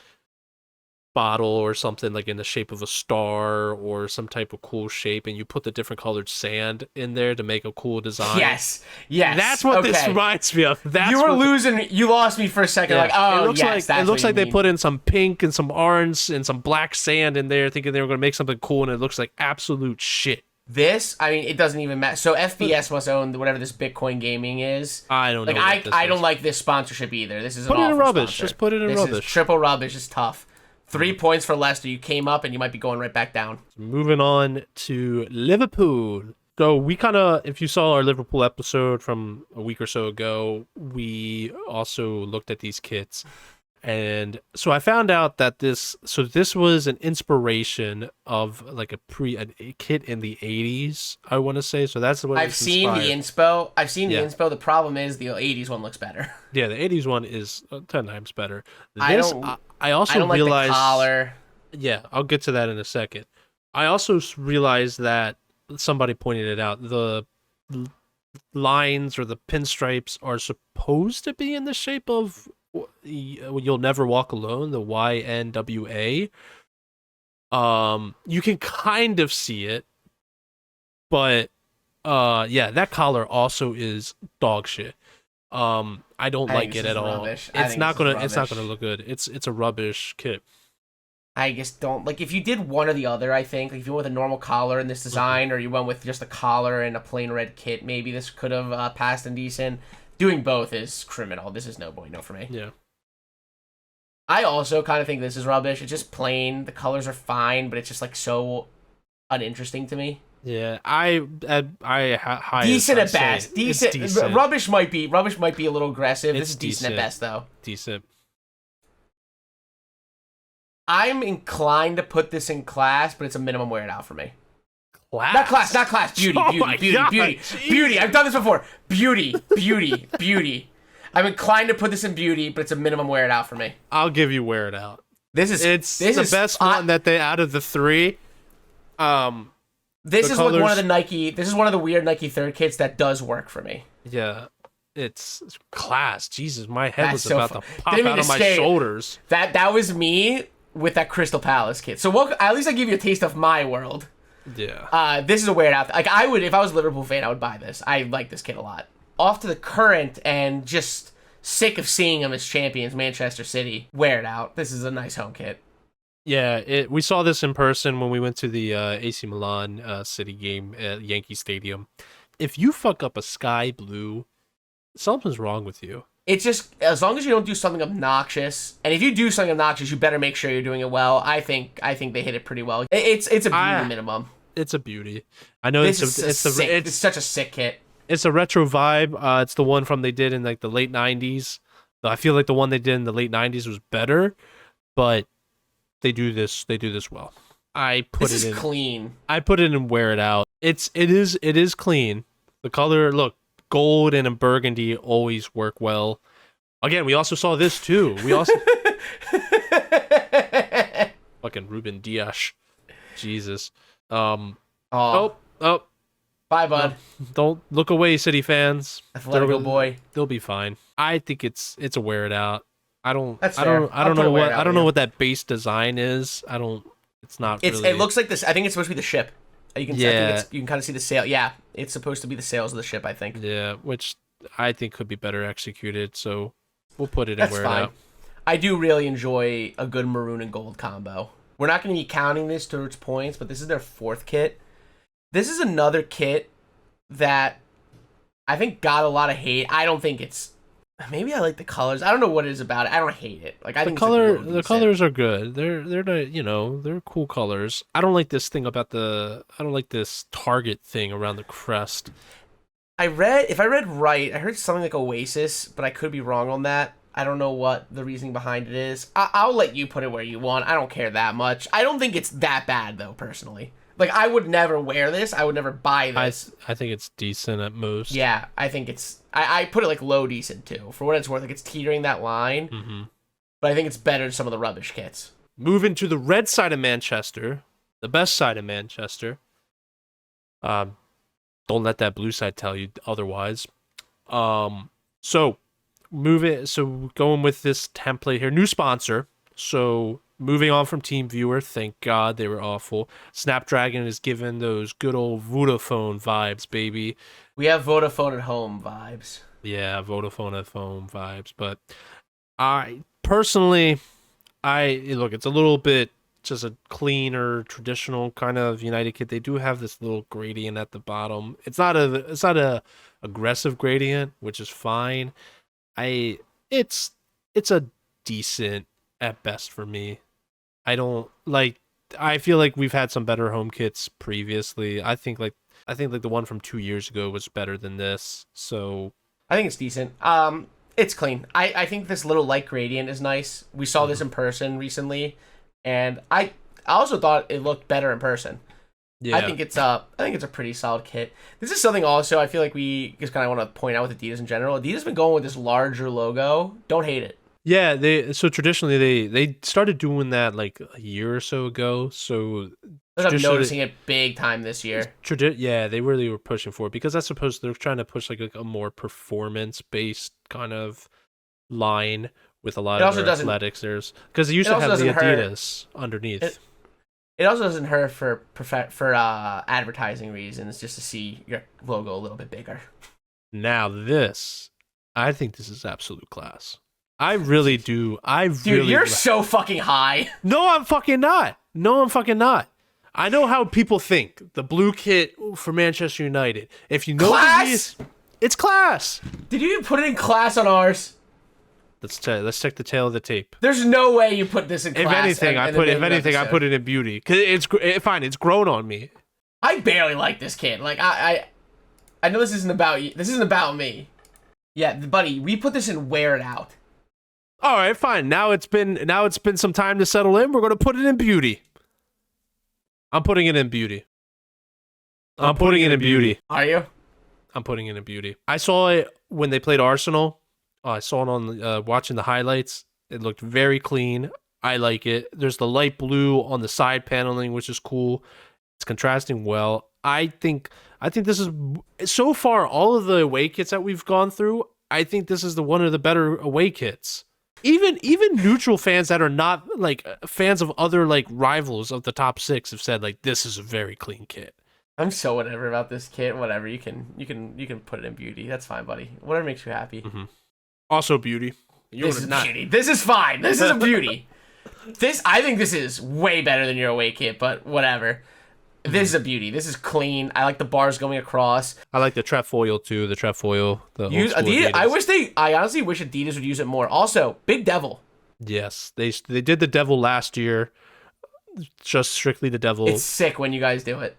bottle or something like in the shape of a star or some type of cool shape, and you put the different colored sand in there to make a cool design. Yes. That's what this reminds me of. You lost me for a second. Yeah. Like, oh, it looks like they put in some pink and some orange and some black sand in there, thinking they were going to make something cool, and it looks like absolute shit. This, I mean, it doesn't even matter. So FBS must own whatever this Bitcoin gaming is. I don't know. I don't like this sponsorship either. This is put an it in rubbish. Sponsor. Just put it in rubbish. This is triple rubbish. It's tough. 3 points for Leicester. You came up and you might be going right back down. Moving on to Liverpool. So we kind of, if you saw our Liverpool episode from a week or so ago, we also looked at these kits. And so I found out that this was an inspiration of like a kit in the 80s, I want to say. So that's what I've seen the inspo. I've seen the inspo. The problem is the 80s one looks better. Yeah, the 80s one is 10 times better. I also realized like the collar. Yeah, I'll get to that in a second. I also realized that somebody pointed it out. The lines or the pinstripes are supposed to be in the shape of You'll Never Walk Alone, the YNWA. You can kind of see it, but yeah, that collar also is dog shit. I don't like it at all. It's not gonna look good. It's a rubbish kit. I just don't like. If you did one or the other, I think like if you went with a normal collar in this design, or you went with just a collar and a plain red kit, maybe this could have passed in decent. Doing both is criminal. This is no bueno for me. Yeah. I also kind of think this is rubbish. It's just plain. The colors are fine, but it's just like so uninteresting to me. Yeah, I decent at best. Decent. Rubbish might be a little aggressive. It's this is decent at best, though. Decent. I'm inclined to put this in class, but it's a minimum wear it out for me. Class? Not class. Beauty. Beauty. I've done this before. Beauty. I'm inclined to put this in beauty, but it's a minimum wear it out for me. I'll give you wear it out. This is the best one that they out of the three. This is like one of the Nike. This is one of the weird Nike third kits that does work for me. Yeah. It's class. Jesus, my head was about to pop out of my shoulders. That was me with that Crystal Palace kit. So at least I give you a taste of my world. Yeah. This is a weird outfit. Like I would, if I was a Liverpool fan, I would buy this. I like this kit a lot. Off to the current and just sick of seeing them as champions, Manchester City. Wear it out. This is a nice home kit. Yeah, we saw this in person when we went to the AC Milan City game at Yankee Stadium. If you fuck up a sky blue, something's wrong with you. It's just, as long as you don't do something obnoxious, and if you do something obnoxious, you better make sure you're doing it well. I think they hit it pretty well. It's a beauty minimum. It's a beauty. I know it's such a sick kit. It's a retro vibe. It's the one from they did in like the late 90s. I feel like the one they did in the late 90s was better, but they do this well. This is clean. I put it in wear it out. It is clean. The color, look, gold and burgundy always work well. Again, we also saw this too. We also fucking Ruben Dias. Jesus. Oh. Bye, bud. Don't look away, City fans. Atletico boy. They'll be fine. I think it's a wear it out. I don't know what that base design is. It's not really. It looks like this. I think it's supposed to be the ship. You can you can kind of see the sail. Yeah, it's supposed to be the sails of the ship, I think. Yeah, which I think could be better executed. So we'll put it in wear it out. I do really enjoy a good maroon and gold combo. We're not going to be counting this towards points, but this is their fourth kit. This is another kit that I think got a lot of hate. I don't think it's. Maybe I like the colors. I don't know what it is about it. I don't hate it. Like I think the colors are good. They're not, they're cool colors. I don't like this thing about I don't like this target thing around the crest. If I read right, I heard something like Oasis, but I could be wrong on that. I don't know what the reasoning behind it is. I'll let you put it where you want. I don't care that much. I don't think it's that bad though, personally. Like, I would never wear this. I would never buy this. I think it's decent at most. Yeah, I think it's... I put it, like, low decent, too. For what it's worth, like, it's teetering that line. Mm-hmm. But I think it's better than some of the rubbish kits. Moving to the red side of Manchester. The best side of Manchester. Don't let that blue side tell you otherwise. So going with this template here. New sponsor. So... Moving on from TeamViewer, thank God they were awful. Snapdragon is giving those good old Vodafone vibes, baby. We have Vodafone at home vibes. Yeah, Vodafone at home vibes. But I personally, look, it's a little bit just a cleaner, traditional kind of United kit. They do have this little gradient at the bottom. It's not a aggressive gradient, which is fine. It's a decent at best for me. I feel like we've had some better home kits previously. I think the one from 2 years ago was better than this. So I think it's decent. It's clean. I think this little light gradient is nice. We saw this in person recently, and I also thought it looked better in person. Yeah. I think it's a pretty solid kit. This is something also I feel like we just kind of want to point out with Adidas in general. Adidas been going with this larger logo. Don't hate it. Yeah, traditionally they started doing that like a year or so ago. So I'm noticing it big time this year. They really were pushing for it because I suppose they're trying to push like a more performance based kind of line with a lot of athletics. Because they used to have the Adidas underneath. It also doesn't hurt for advertising reasons, just to see your logo a little bit bigger. Now I think this is absolute class. I really do. Dude, you're so fucking high. No, I'm fucking not. I know how people think. The blue kit for Manchester United. If you know class, it's class. Did you even put it in class on ours? Let's check the tail of the tape. There's no way you put this in class. If anything, I put it in beauty because it's grown on me. I barely like this kit. Like I know this isn't about you. This isn't about me. Yeah, buddy, we put this in wear it out. All right, fine. Now it's been some time to settle in. We're gonna put it in beauty. I'm putting it in beauty. I'm putting it in beauty. Are you? I'm putting it in beauty. I saw it when they played Arsenal. I saw it on watching the highlights. It looked very clean. I like it. There's the light blue on the side paneling, which is cool. It's contrasting well. I think this is so far all of the away kits that we've gone through. I think this is one of the better away kits. Even neutral fans that are not like fans of other like rivals of the top 6 have said like this is a very clean kit. I'm so whatever about this kit. Whatever, you can put it in beauty. That's fine, buddy. Whatever makes you happy. Mm-hmm. Also beauty. This is beauty. This is fine. This is a beauty. I think this is way better than your away kit, but whatever. This is a beauty. This is clean. I like the bars going across. I like the trefoil too. The trefoil. Use Adidas. I honestly wish Adidas would use it more. Also, Big Devil. Yes, they did the devil last year. Just strictly the devil. It's sick when you guys do it.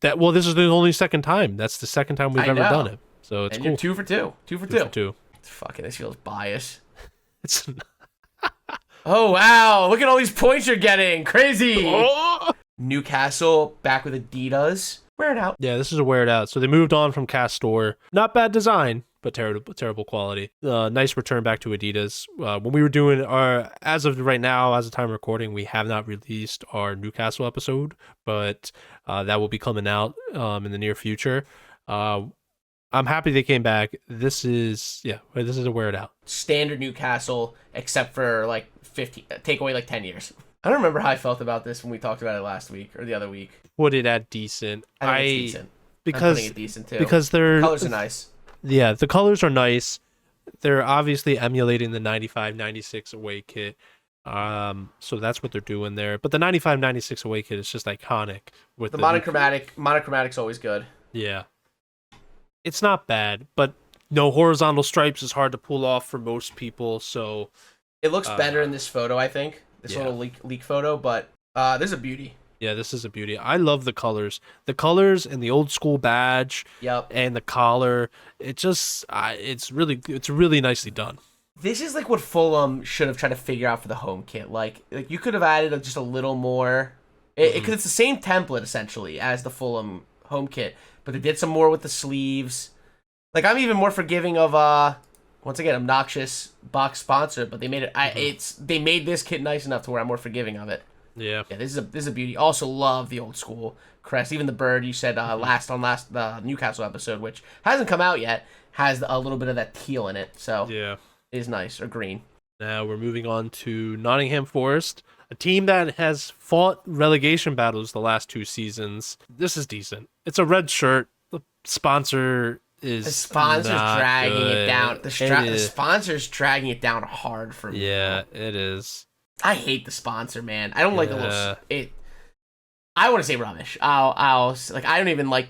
This is the only second time. That's the second time we've ever done it. So it's cool. You're 2 for 2. 2 for 2. Fucking, this feels biased. It's. Oh wow! Look at all these points you're getting. Crazy. Oh! Newcastle back with Adidas. Wear it out. Yeah, this is a wear it out. So they moved on from Castor. Not bad design, but terrible quality. Nice return back to Adidas. When we were doing as of right now, as of time recording, we have not released our Newcastle episode, but that will be coming out in the near future. I'm happy they came back. This is a wear it out. Standard Newcastle, except for like 50, take away like 10 years. I don't remember how I felt about this when we talked about it last week or the other week. Put it at decent. I think it's decent. I'm putting it decent too. Because the colors are nice. Yeah, the colors are nice. They're obviously emulating the 95-96 away kit. So that's what they're doing there. But the 95-96 away kit is just iconic. With the monochromatic's always good. Yeah. It's not bad, but no horizontal stripes is hard to pull off for most people, so it looks better in this photo, I think. This little leak photo, but this is a beauty. Yeah, this is a beauty. I love the colors. The colors and the old school badge. Yep. And the collar. It just it's really nicely done. This is like what Fulham should have tried to figure out for the home kit. Like you could have added just a little more. Because it's the same template essentially as the Fulham home kit, but they did some more with the sleeves. Like I'm even more forgiving of once again obnoxious box sponsor, but they made it. They made this kit nice enough to where I'm more forgiving of it. Yeah. This is a beauty. Also love the old school crest. Even the bird you said last Newcastle episode, which hasn't come out yet, has a little bit of that teal in it. So yeah, it is nice, or green. Now we're moving on to Nottingham Forest, a team that has fought relegation battles the last 2 seasons. This is decent. It's a red shirt. The sponsor is the sponsor's dragging good. It down. The sponsor's dragging it down hard for me. Yeah, it is. I hate the sponsor, man. I don't like the little I want to say rubbish. I'll like I don't even like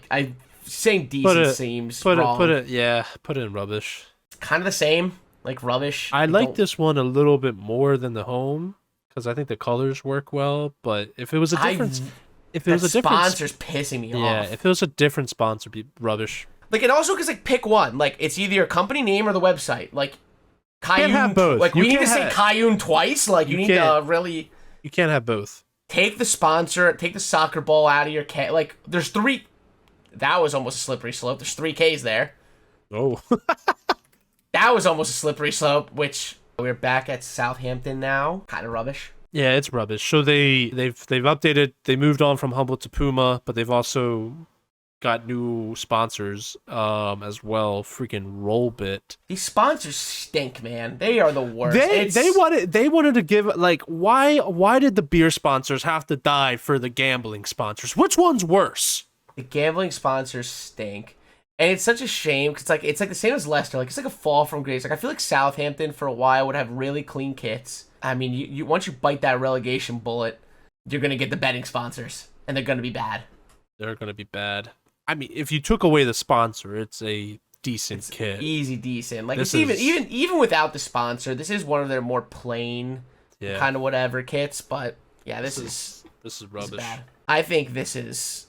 saying decent seems wrong. Put it in rubbish. Kind of the same, like rubbish. I like this one a little bit more than the home because I think the colors work well. But if it was a different, sponsor's pissing me off. Yeah, if it was a different sponsor, it'd be rubbish. Like, and also because like pick one. Like it's either your company name or the website. Like Can't have both. Like, we need to say Kayun twice. Like, you need to really... You can't have both. Take the sponsor, take the soccer ball out of your K. Like, there's 3... That was almost a slippery slope. There's 3 Ks there. Oh. That was almost a slippery slope, which we're back at Southampton now. Kind of rubbish. Yeah, it's rubbish. So they've updated. They moved on from Humble to Puma, but they've also got new sponsors as well. Freaking Rollbit. These sponsors stink, man. They are the worst. They wanted to give, like, why did the beer sponsors have to die for the gambling sponsors? Which one's worse? The gambling sponsors stink. And it's such a shame because it's like the same as Leicester. Like, it's like a fall from grace. Like, I feel like Southampton for a while would have really clean kits. I mean, you once you bite that relegation bullet, you're gonna get the betting sponsors, and they're gonna be bad. They're gonna be bad. I mean, if you took away the sponsor, it's a decent kit. Easy, decent. Like, it's even without the sponsor, this is one of their more plain, kind of whatever kits. But yeah, this is rubbish. Bad. I think this is.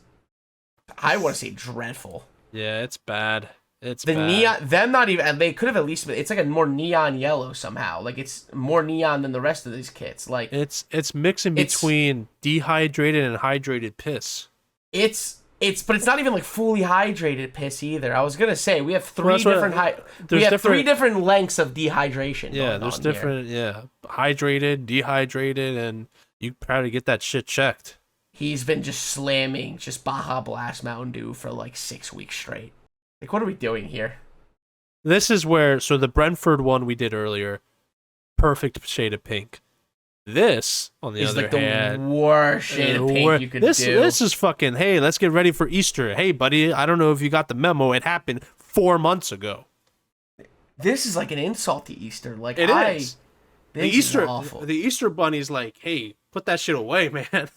I want to say dreadful. Yeah, it's bad. It's the bad. Neon. Them not even. They could have at least. It's like a more neon yellow somehow. Like, it's more neon than the rest of these kits. Like, it's mixing between dehydrated and hydrated piss. But it's not even like fully hydrated piss either. I was gonna say we have 3 3 different lengths of dehydration. Yeah, there's different. Here. Yeah, hydrated, dehydrated, and you probably get that shit checked. He's been just slamming Baja Blast Mountain Dew for like 6 weeks straight. Like, what are we doing here? This is where, so the Brentford one we did earlier, perfect shade of pink. This, on the other hand, the worst shade of pink you could do. This is fucking, hey, let's get ready for Easter. Hey, buddy, I don't know if you got the memo. It happened 4 months ago. This is like an insult to Easter. Like, it is. This is awful. The Easter Bunny's like, hey, put that shit away, man.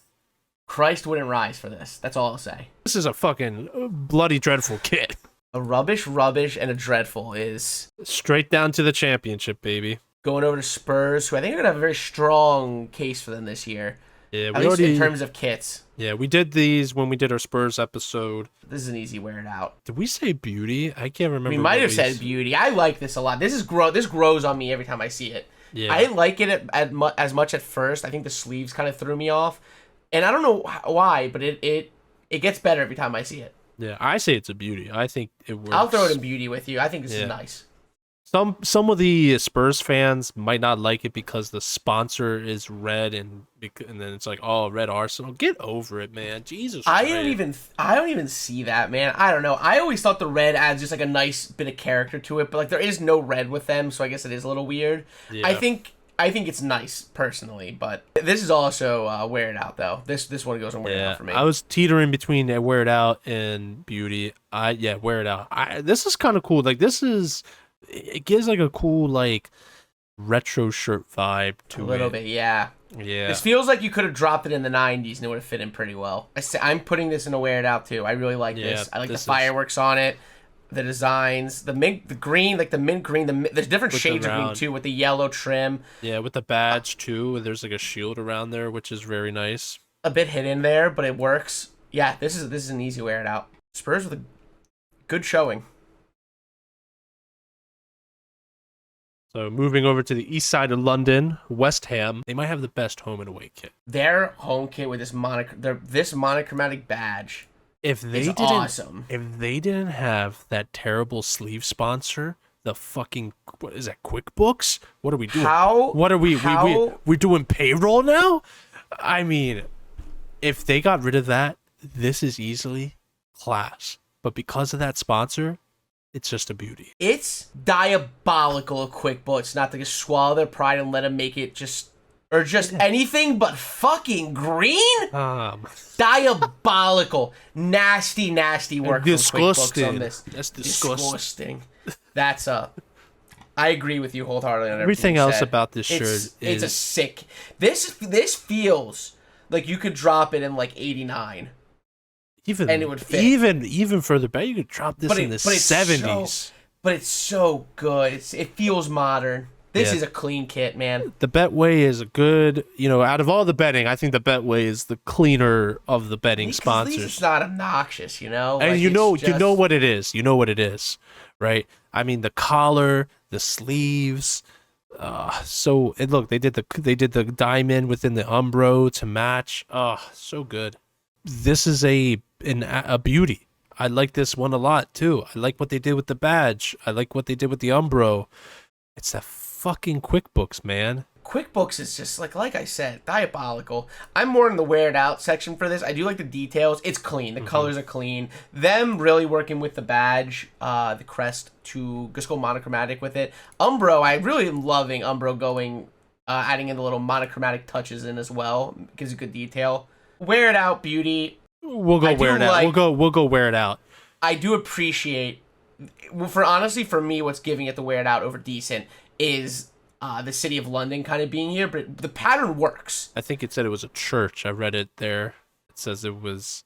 Christ wouldn't rise for this. That's all I'll say. This is a fucking bloody dreadful kit. A rubbish, and a dreadful is... Straight down to the championship, baby. Going over to Spurs, who I think are going to have a very strong case for them this year. Yeah, At least in terms of kits. Yeah, we did these when we did our Spurs episode. This is an easy wear it out. Did we say beauty? I can't remember. We might have said beauty. I like this a lot. This grows on me every time I see it. Yeah. I didn't like it as much at first. I think the sleeves kind of threw me off. And I don't know why, but it gets better every time I see it. Yeah, I say it's a beauty. I think it works. I'll throw it in beauty with you. I think this is nice. Some of the Spurs fans might not like it because the sponsor is red and then it's like, oh, red Arsenal. Get over it, man. Jesus Christ. I don't even see that, man. I don't know. I always thought the red adds just like a nice bit of character to it, but like there is no red with them, so I guess it is a little weird. Yeah. I think it's nice personally, but this is also wear it out though. This one goes on wear it out for me. I was teetering between wear it out and beauty. Wear it out. This is kind of cool. Like it gives like a cool like retro shirt vibe to it. A little bit, yeah. Yeah. This feels like you could have dropped it in the 90s and it would have fit in pretty well. I'm putting this in a wear it out too. I really like this. I like the fireworks on it. The designs, the green, like the mint green, there's different shades of green too with the yellow trim. Yeah, with the badge too. There's like a shield around there, which is very nice. A bit hidden there, but it works. Yeah, this is an easy wear it out. Spurs with a good showing. So moving over to the east side of London, West Ham, they might have the best home and away kit. Their home kit with this monochromatic badge. If they didn't have that terrible sleeve sponsor, the fucking, what is that, QuickBooks? What are we doing? We're doing payroll now? I mean, if they got rid of that, this is easily class. But because of that sponsor, it's just a beauty. It's diabolical of QuickBooks not to just swallow their pride and let them make it just anything but fucking green? Diabolical. Nasty work from QuickBooks on this. That's disgusting. That's I agree with you wholeheartedly on everything else about this shirt is... It's a sick... This feels like you could drop it in like 89. And it would fit. Even further back, you could drop this in the 70s. But it's so good. It feels modern. This is a clean kit, man. The Betway is a good, out of all the betting, I think the Betway is the cleaner of the betting sponsors. At least it's not obnoxious, And like you know what it is. You know what it is, right? I mean, the collar, the sleeves, Look, they did the diamond within the Umbro to match. So good. This is a beauty. I like this one a lot too. I like what they did with the badge. I like what they did with the Umbro. It's that fucking QuickBooks, man. QuickBooks is just like I said, diabolical. I'm more in the weared out section for this. I do like the details. It's clean. The colors are clean. Them really working with the badge, the crest to just go monochromatic with it. Umbro, I really am loving Umbro going, adding in the little monochromatic touches in as well. Gives a good detail. Wear it out, beauty. We'll go wear it out. We'll go wear it out. I do appreciate, for me, what's giving it the wear it out over decent is the City of London kind of being here, but the pattern works. I think it said it was a church. I read it there. It says it was,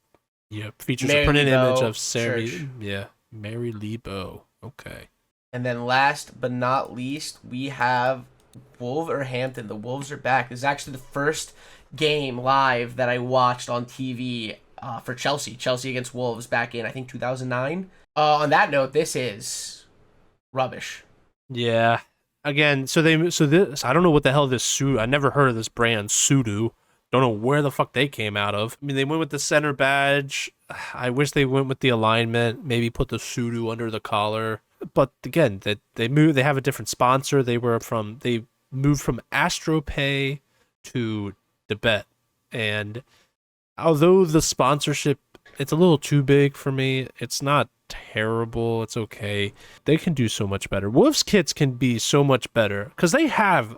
features Mary a printed Lebo image of Sarah. Church. Yeah, Mary Lebo. Okay. And then last but not least, we have Wolverhampton. The Wolves are back. This is actually the first game live that I watched on TV for Chelsea. Chelsea against Wolves back in, I think, 2009. On that note, this is rubbish. Yeah. Again, so this, I don't know what the hell this suit. I never heard of this brand, Sudo. Don't know where the fuck they came out of. I mean, they went with the center badge. I wish they went with the alignment. Maybe put the Sudo under the collar. But again, they have a different sponsor. They moved from AstroPay to Debet, and although the sponsorship, it's a little too big for me. It's not terrible. It's okay. They can do so much better. Wolves Kits can be so much better because they have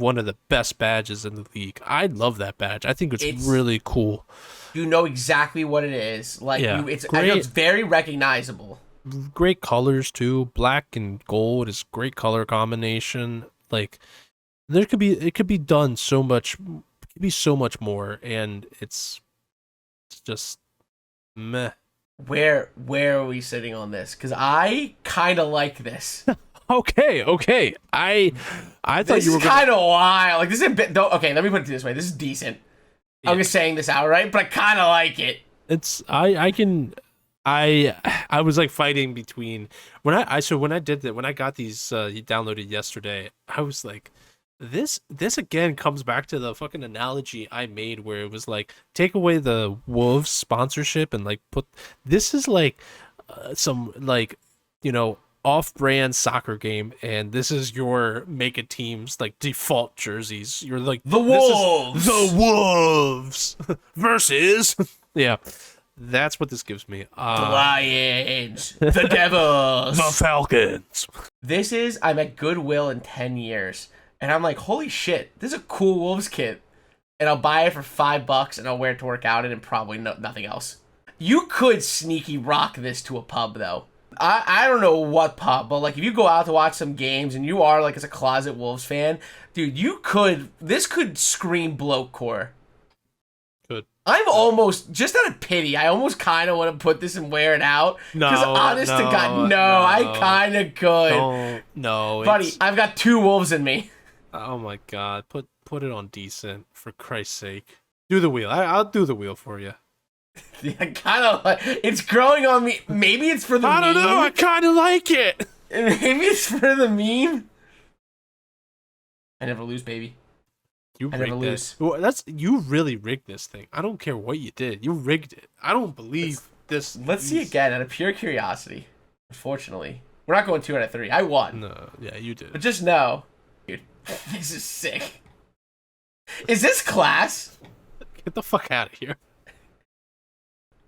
one of the best badges in the league. I love that badge. I think it's really cool. You know exactly what it is. I know it's very recognizable. Great colors too. Black and gold is great color combination. Like it could be done so much. It could be so much more, and it's just meh. Where are we sitting on this? Because I kind of like this. Okay. I thought this you were kind of wild. Like this is a bit. Okay, let me put it this way. This is decent. Yeah. I'm just saying this outright, but I kind of like it. It's I was like fighting between when I did that, when I got these downloaded yesterday. I was like, this again comes back to the fucking analogy I made where it was like, take away the Wolves sponsorship and like put this is like some like, off-brand soccer game, and this is your make a team's like default jerseys. You're like the Wolves versus yeah. That's what this gives me. The Lions, the Devils, the Falcons. I'm at Goodwill in 10 years. And I'm like, holy shit, this is a cool Wolves kit. And I'll buy it for $5 and I'll wear it to work out in and probably nothing else. You could sneaky rock this to a pub, though. I don't know what pub, but like if you go out to watch some games and you are like as a closet Wolves fan, dude, this could scream blokecore. Good. I'm almost, just out of pity, I almost kind of want to put this and wear it out. Because honest to God, I kind of could. No. Buddy, I've got 2 Wolves in me. Oh my God, put it on decent, for Christ's sake. Do the wheel. I'll do the wheel for you. Yeah, kind of like, it's growing on me. Maybe it's for the meme. I don't know, I kind of like it. Maybe it's for the meme. I never lose, baby. I never lose. You really rigged this thing. I don't care what you did. You rigged it. I don't believe this. Let's see again out of pure curiosity. Unfortunately, we're not going 2 out of 3. I won. No, yeah, you did. But just know, dude, this is sick. Is this class? Get the fuck out of here.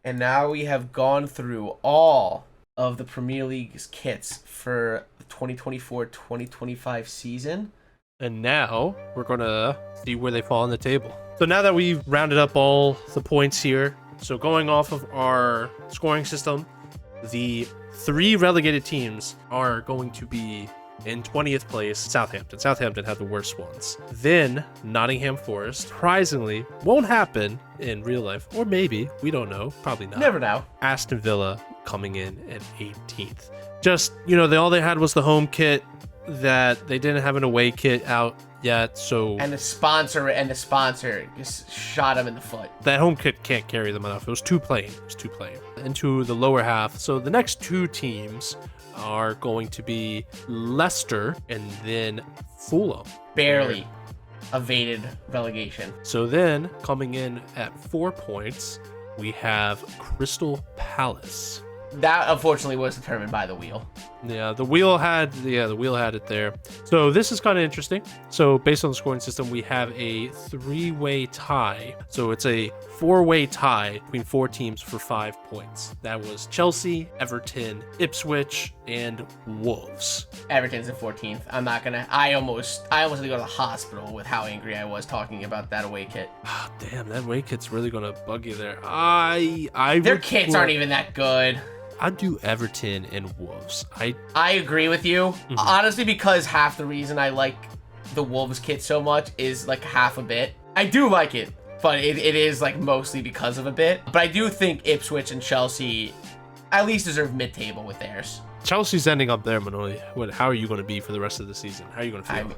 And now we have gone through all of the Premier League's kits for the 2024-2025 season. And now we're going to see where they fall on the table. So now that we've rounded up all the points here, so going off of our scoring system, the 3 relegated teams are going to be in 20th place, Southampton. Southampton had the worst ones. Then Nottingham Forest. Surprisingly, won't happen in real life. Or maybe. We don't know. Probably not. Never know. Aston Villa coming in at 18th. Just, all they had was the home kit, that they didn't have an away kit out yet, so... And the sponsor just shot him in the foot. That home kit can't carry them enough. It was too plain. into the lower half. So the next two teams are going to be Leicester and then Fulham. Barely evaded relegation. So then coming in at 4 points, we have Crystal Palace. That unfortunately was determined by the wheel. Yeah, the wheel had it there. So this is kind of interesting. So based on the scoring system, we have a 3-way tie. So it's a 4-way tie between 4 teams for 5 points. That was Chelsea, Everton, Ipswich, and Wolves. Everton's in 14th. I almost had to go to the hospital with how angry I was talking about that away kit. Oh, damn, that away kit's really gonna bug you there. Their kits aren't even that good. I'd do Everton and Wolves. I agree with you. Honestly, because half the reason I like the Wolves kit so much is like half a bit. I do like it, but it is like mostly because of a bit. But I do think Ipswich and Chelsea at least deserve mid-table with theirs. Chelsea's ending up there, Manoli. How are you going to be for the rest of the season? How are you going to feel?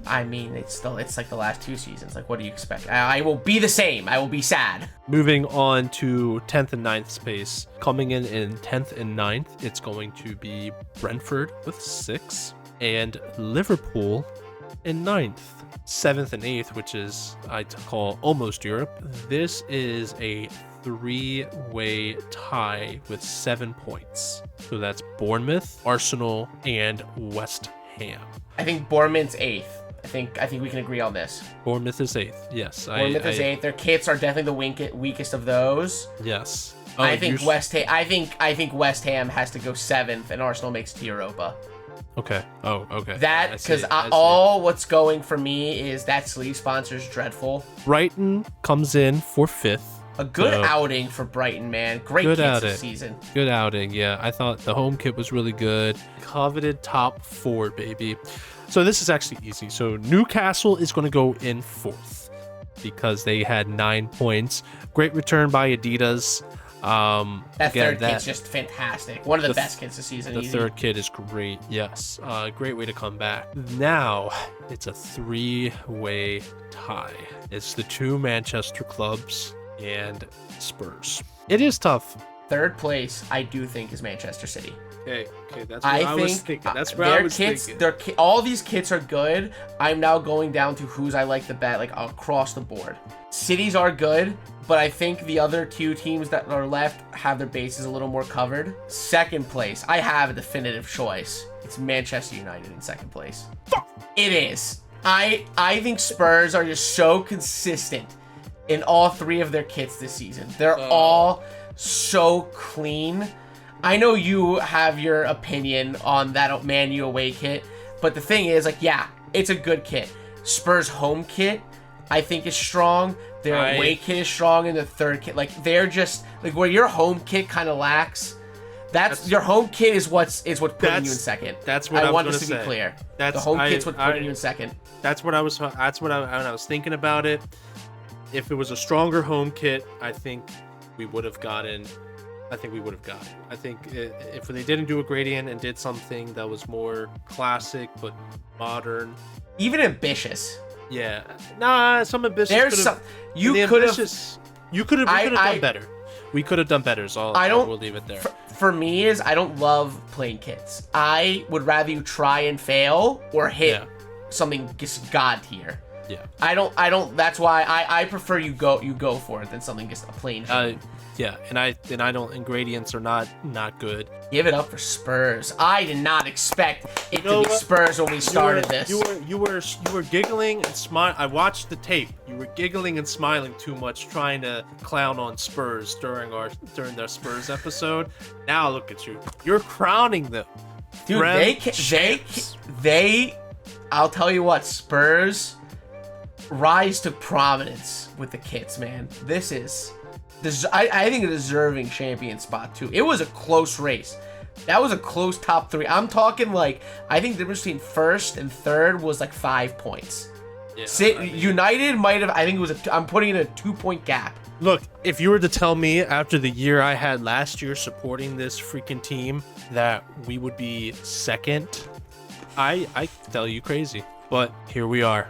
I mean, it's like the last 2 seasons. Like, what do you expect? I will be the same. I will be sad. Moving on to 10th and 9th space. Coming in 10th and 9th, it's going to be Brentford with 6 and Liverpool in 9th. 7th and 8th, which is I call almost Europe. This is a 3-way tie with 7 points. So that's Bournemouth, Arsenal, and West Ham. I think Bournemouth's 8th. I think we can agree on this. Bournemouth is 8th. Yes. Bournemouth is 8th. Their kits are definitely the weakest of those. Yes. I think West Ham has to go 7th, and Arsenal makes it to Europa. Okay. Oh, okay. That because all what's going for me is that sleeve sponsor's dreadful. Brighton comes in for 5th. A good outing for Brighton, man. Great kits this season. Good outing, yeah. I thought the home kit was really good. Coveted top 4, baby. So this is actually easy. So Newcastle is going to go in 4th because they had 9 points. Great return by Adidas. That third kit's just fantastic. One of the best kits this season. The third kit is great. Yes. Great way to come back. Now it's a 3-way tie. It's the 2 Manchester clubs and Spurs. It is tough. Third place, I do think, is Manchester City. Okay, that's what I was thinking. That's where I was thinking. All these kits are good. I'm now going down to whose I like the bet, like across the board. Cities are good, but I think the other 2 teams that are left have their bases a little more covered. Second place, I have a definitive choice. It's Manchester United in second place. It is. I think Spurs are just so consistent in all 3 of their kits this season. They're all so clean. I know you have your opinion on that Man U away kit, but the thing is, like, yeah, it's a good kit. Spurs home kit, I think, is strong. Their away kit is strong, and the third kit, like, they're just like where your home kit kind of lacks. That's your home kit is what's putting you in second. That's what I want this to be clear. The home kit's what's putting you in second. That's what I was. That's what when I was thinking about it. If it was a stronger home kit, I think we would have gotten. I think if they didn't do a gradient and did something that was more classic but modern, even ambitious. Yeah, nah, some ambitious. There's some you could have done better. We could have done better. So we'll leave it there. For me, is I don't love plain kits. I would rather you try and fail or hit something just god tier. Yeah. I don't. That's why I prefer you go for it than something just a plain. Yeah, and I don't. Ingredients are not good. Give it up for Spurs. I did not expect it to be Spurs when we started this. You were giggling and smiling. I watched the tape. You were giggling and smiling too much, trying to clown on Spurs during their Spurs episode. Now look at you. You're crowning them. Dude, they. I'll tell you what, Spurs rise to prominence with the kits, man. This is. I think a deserving champion spot too. It was a close race. That was a close top 3. I'm talking like I think the difference between first and third was like 5 points. Yeah, United might have. I think it was. I'm putting it a 2-point gap. Look, if you were to tell me after the year I had last year supporting this freaking team that we would be second, I tell you crazy. But here we are.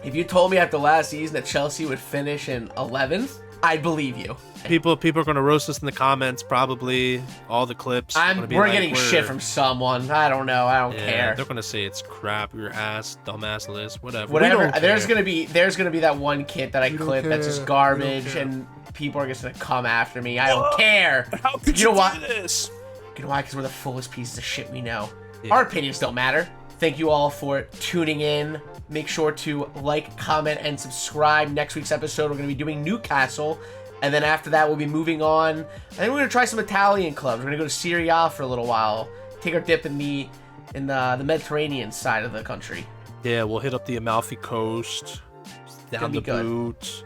If you told me after last season that Chelsea would finish in 11th. I believe you. People are gonna roast us in the comments, probably all the clips. We're getting shit from someone. I don't know. I don't care. They're gonna say it's crap, your ass, dumbass list, whatever. Whatever. There's gonna be that one kit that I clip that's just garbage, and people are just gonna come after me. I don't care. How could you do this? You know why? Because we're the fullest pieces of shit we know. Yeah. Our opinions don't matter. Thank you all for tuning in. Make sure to like, comment, and subscribe. Next week's episode, we're going to be doing Newcastle. And then after that, we'll be moving on. I think we're going to try some Italian clubs. We're going to go to Serie A for a little while. Take our dip in the Mediterranean side of the country. Yeah, we'll hit up the Amalfi Coast, down the boot,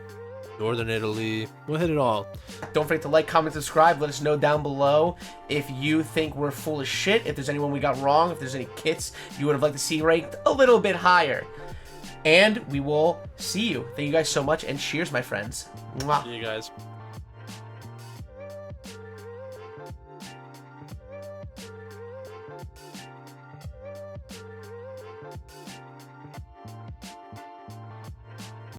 Northern Italy. We'll hit it all. Don't forget to like, comment, subscribe. Let us know down below if you think we're full of shit, if there's anyone we got wrong, if there's any kits you would have liked to see ranked a little bit higher. And we will see you. Thank you guys so much, and cheers, my friends. Mwah. See you guys.